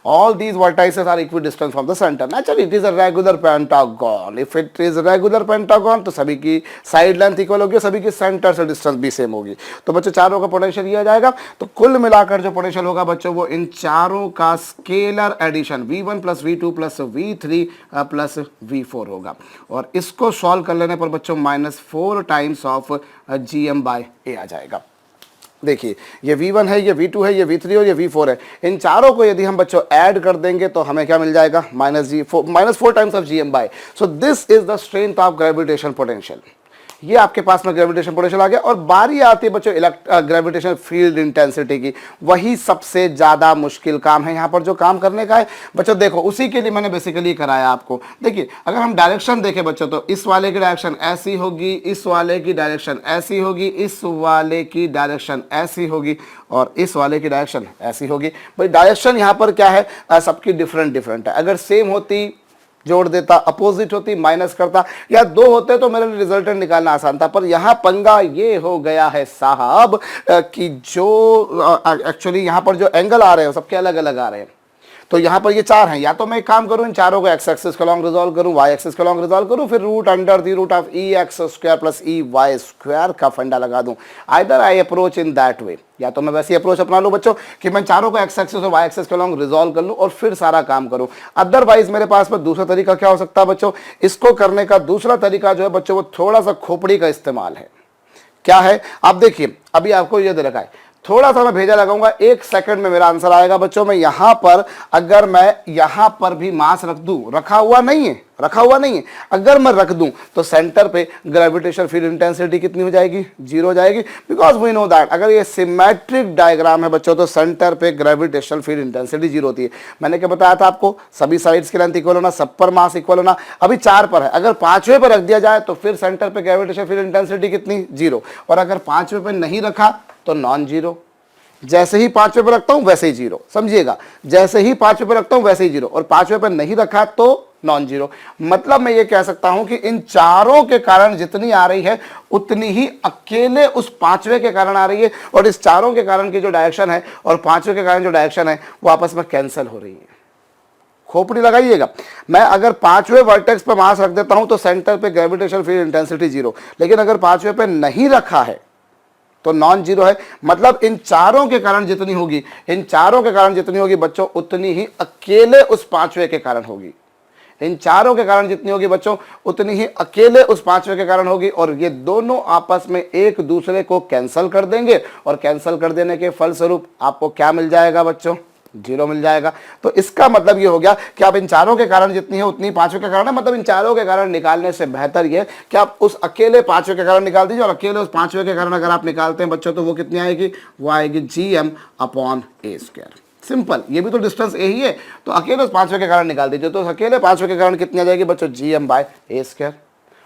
All these vertices are equidistant from the center. Naturally, it is a regular pentagon. If it is a regular pentagon, तो सभी की साइड लेंथ इक्वल होगी, सभी की सेंटर से डिस्टेंस भी सेम होगी। तो बच्चों चारों का पोटेंशियल ये आ जाएगा। तो कुल मिलाकर जो पोटेंशियल होगा बच्चों वो इन चारों का scalar addition V1 plus V2 plus V3 plus V4 होगा। और इसको सॉल्व कर लेने पर बच्चों -4 टाइम्स ऑफ gm/a आ जाएगा। देखिए ये V1 है, ये V2 है, ये V3 और ये V4 है। इन चारों को यदि हम बच्चों ऐड कर देंगे तो हमें क्या मिल जाएगा? -4 times of gm/। So this is the strength of gravitation potential. ये आपके पास में ग्रेविटेशन पोटेंशियल आ गया। और बारी आती है बच्चों ग्रेविटेशन फील्ड इंटेंसिटी की। वही सबसे ज्यादा मुश्किल काम है यहाँ पर जो काम करने का है बच्चों। देखो उसी के लिए मैंने बेसिकली कराया आपको। देखिए अगर हम डायरेक्शन देखें बच्चों, तो इस वाले की डायरेक्शन ऐसी होगी, इस वाले की डायरेक्शन ऐसी होगी, इस वाले की डायरेक्शन ऐसी होगी, और इस वाले की डायरेक्शन ऐसी होगी। भाई डायरेक्शन यहाँ पर क्या है, सबकी डिफरेंट है। अगर सेम होती जोड़ देता, अपोजिट होती माइनस करता, या 2 होते तो मेरे लिए रिजल्टेंट निकालना आसान था। पर यहां पंगा ये हो गया है साहब कि जो एक्चुअली यहां पर जो एंगल आ रहे हैं सबके अलग अलग आ रहे हैं। तो यहाँ पर ये 4 हैं, या तो मैं एक काम करूं इन चारों को x एक्सिस के लॉन्ग रिजॉल्व करूं, y एक्सिस के लॉन्ग रिजॉल्व करूं, फिर √√ऑफ EX² प्लस EY² का फंडा लगा दूं। Either I approach in that way, या तो मैं वैसी अप्रोच अपना लूं बच्चों कि मैं चारों को x एक्सिस और y एक्सिस के लॉन्ग रिजॉल्व कर लूं और फिर सारा काम करूं। अदरवाइज मेरे पास में दूसरा तरीका क्या हो सकता है बच्चों, इसको करने का दूसरा तरीका जो है बच्चों वो थोड़ा सा खोपड़ी का इस्तेमाल है। क्या है आप देखिए, अभी आपको ये दे रखा है थोड़ा सा मैं भेजा लगाऊंगा, 1 सेकंड में मेरा आंसर आएगा बच्चों। मैं यहां पर, अगर मैं यहां पर भी मास रख दूं, रखा हुआ नहीं है, रखा हुआ नहीं है, अगर मैं रख दूं तो सेंटर पे ग्रेविटेशनल फील्ड इंटेंसिटी कितनी हो जाएगी? 0 हो जाएगी। बिकॉज वी नो दैट अगर ये सिमेट्रिक डायग्राम है बच्चों तो सेंटर पे ग्रेविटेशनल फील्ड इंटेंसिटी 0 होती है। मैंने क्या बताया था आपको? सभी साइड्स की लेंथ इक्वल होना, सब पर मास इक्वल होना। अभी 4 पर है, अगर 5वें पर रख दिया जाए तो फिर सेंटर पे ग्रेविटेशनल फील्ड इंटेंसिटी कितनी? 0। और अगर 5वें पर नहीं रखा तो नॉन जीरो। जैसे ही 5वें पर रखता हूं वैसे ही 0, समझिएगा। जैसे ही 5वें पर रखता हूं वैसे ही 0, और 5वें पर नहीं रखा तो नॉन जीरो। मतलब मैं ये कह सकता हूं कि इन चारों के कारण जितनी आ रही है उतनी ही अकेले उस 5वें के कारण आ रही है, और इस चारों के कारण की जो डायरेक्शन है और 5वें के कारण जो डायरेक्शन है वो आपस में कैंसिल हो रही है। खोपड़ी लगाइएगा। मैं अगर 5वें वर्टेक्स पर मास रख देता हूं तो सेंटर पे ग्रेविटेशनल फील्ड इंटेंसिटी 0, लेकिन अगर 5वें पे नहीं रखा है तो नॉन जीरो है। मतलब इन चारों के कारण जितनी होगी, इन चारों के कारण जितनी होगी बच्चों उतनी ही अकेले उस 5वें के कारण होगी। इन चारों के कारण जितनी होगी बच्चों उतनी ही अकेले उस 5वें के कारण होगी, और ये दोनों आपस में एक दूसरे को कैंसिल कर देंगे, और कैंसिल कर देने के फलस्वरूप आपको क्या मिल जाएगा बच्चों? 0 मिल जाएगा। तो इसका मतलब ये हो गया कि आप इन चारों के कारण जितनी है उतनी 5वें के कारण है। मतलब इन चारों के कारण निकालने से बेहतर ये कि आप उस अकेले 5वें के कारण निकाल दीजिए, और अकेले उस 5वें के कारण अगर आप निकालते हैं बच्चों तो वो कितनी आएगी? वो आएगी Gm/a²। सिंपल, ये भी तो डिस्टेंस ए ही है, तो अकेले उस 5वें के कारण निकाल दीजिए, तो अकेले 5वें के कारण कितनी आ जाएगी बच्चों? Gm/a²।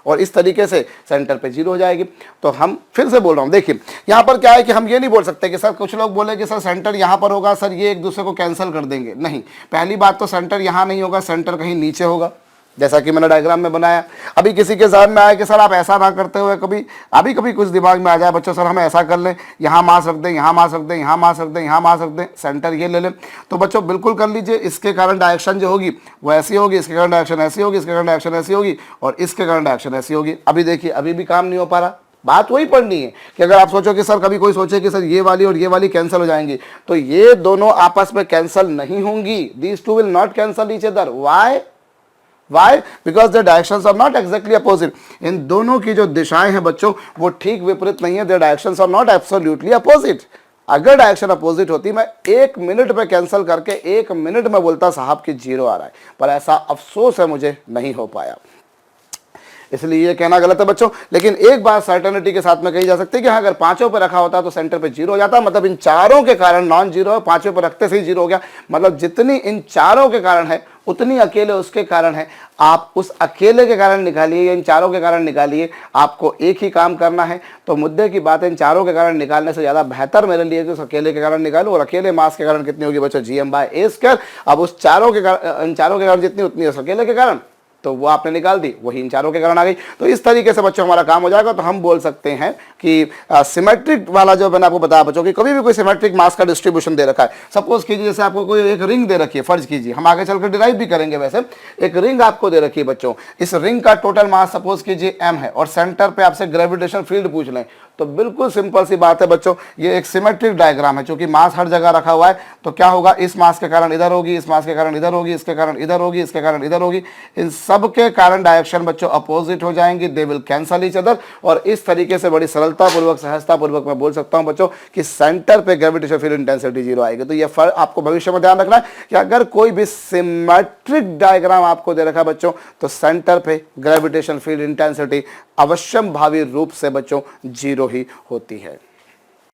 और इस तरीके से सेंटर पे 0 हो जाएगी। तो हम फिर से बोल रहा हूं, देखिए यहां पर क्या है कि हम ये नहीं बोल सकते कि सर, कुछ लोग बोले कि सर सेंटर यहां पर होगा, सर ये एक दूसरे को कैंसिल कर देंगे। नहीं, पहली बात तो सेंटर यहां नहीं होगा, सेंटर कहीं नीचे होगा, जैसा कि मैंने डायग्राम में बनाया। अभी किसी के ज़हन में आया कि सर आप ऐसा ना करते हुए कभी कुछ दिमाग में आ जाए बच्चों, सर हम ऐसा कर लें, यहाँ मास रख दें, यहाँ मास रख दें, यहाँ मास रख दें, यहाँ मास रख दें, सेंटर ये ले लें, तो बच्चों बिल्कुल कर लीजिए। इसके कारण डायरेक्शन जो होगी वो ऐसी होगी, इसके कारण डायरेक्शन ऐसी होगी, इसके कारण डायरेक्शन ऐसी होगी, और इसके कारण डायरेक्शन ऐसी होगी। अभी देखिए, अभी भी काम नहीं हो पा रहा। बात वही पढ़नी है कि अगर आप सोचो कि सर, कभी कोई सोचे कि सर ये वाली और ये वाली कैंसिल हो जाएंगी, तो ये दोनों आपस में कैंसिल नहीं होंगी। These two will not cancel each other. Why? Because the directions are not exactly opposite. इन दोनों की जो दिशाएं हैं बच्चों वो ठीक विपरीत नहीं है। The directions are not absolutely opposite. अगर डायरेक्शन अपोजिट होती, मैं 1 मिनट में कैंसिल करके 1 मिनट में बोलता साहब कि 0 आ रहा है, पर ऐसा अफसोस है मुझे नहीं हो पाया, इसलिए ये कहना गलत है बच्चों। लेकिन एक बात सर्टेनिटी के साथ में कही जा सकती है कि हाँ, अगर 5वें पर रखा होता तो सेंटर पे 0 हो जाता। मतलब इन चारों के कारण नॉन जीरो है, 5वें पर रखते से ही 0 हो गया। मतलब जितनी इन चारों के कारण है उतनी अकेले उसके कारण है। आप उस अकेले के कारण निकालिए या इन चारों के कारण निकालिए, आपको एक ही काम करना है। तो मुद्दे की बात है, इन चारों के कारण निकालने से ज़्यादा बेहतर मेरे लिए कि उस अकेले के कारण निकालूं, और अकेले मास के कारण कितनी होगी बच्चों? Gm/a²। अब उस चारों के कारण, इन चारों के कारण जितनी उतनी उस अकेले के कारण, तो वो आपने निकाल दी, वही इन चारों के कारण आ गई। तो इस तरीके से बच्चों हमारा काम हो जाएगा। तो हम बोल सकते हैं कि सिमेट्रिक वाला जो मैंने आपको बताया बच्चों कि कभी भी कोई सिमेट्रिक मास का डिस्ट्रीब्यूशन दे रखा है, सपोज कीजिए जैसे आपको कोई एक रिंग दे रखी है, फर्ज कीजिए, हम आगे चलकर डिराइव भी करेंगे, वैसे एक रिंग आपको दे रखी है बच्चों, इस रिंग का टोटल मास सपोज कीजिए m है, और सेंटर पे आपसे ग्रेविटेशनल फील्ड पूछ लें, तो बिल्कुल सिंपल सी बात है बच्चों, ये एक सिमेट्रिक डायग्राम है। क्योंकि मास हर जगह रखा हुआ है, तो क्या होगा? इस मास के कारण इधर होगी, इस मास के कारण इधर होगी, इसके कारण इधर होगी, इसके कारण इधर होगी। इन सब के कारण डायरेक्शन बच्चों अपोजिट हो जाएंगी, they will cancel each other. और इस तरीके से बड़ी सरलता पूर्वक, सहजता पूर्वक मैं बोल सकता हूं बच्चों कि सेंटर पे ग्रेविटेशनल फील्ड इंटेंसिटी 0 आएगी। तो ये फर्क आपको भविष्य में ध्यान रखना है कि अगर कोई भी सिमेट्रिक डायग्राम आपको दे रखा बच्चों, तो सेंटर पे ग्रेविटेशनल फील्ड इंटेंसिटी अवश्यम भावी रूप से बच्चों 0 ही होती है।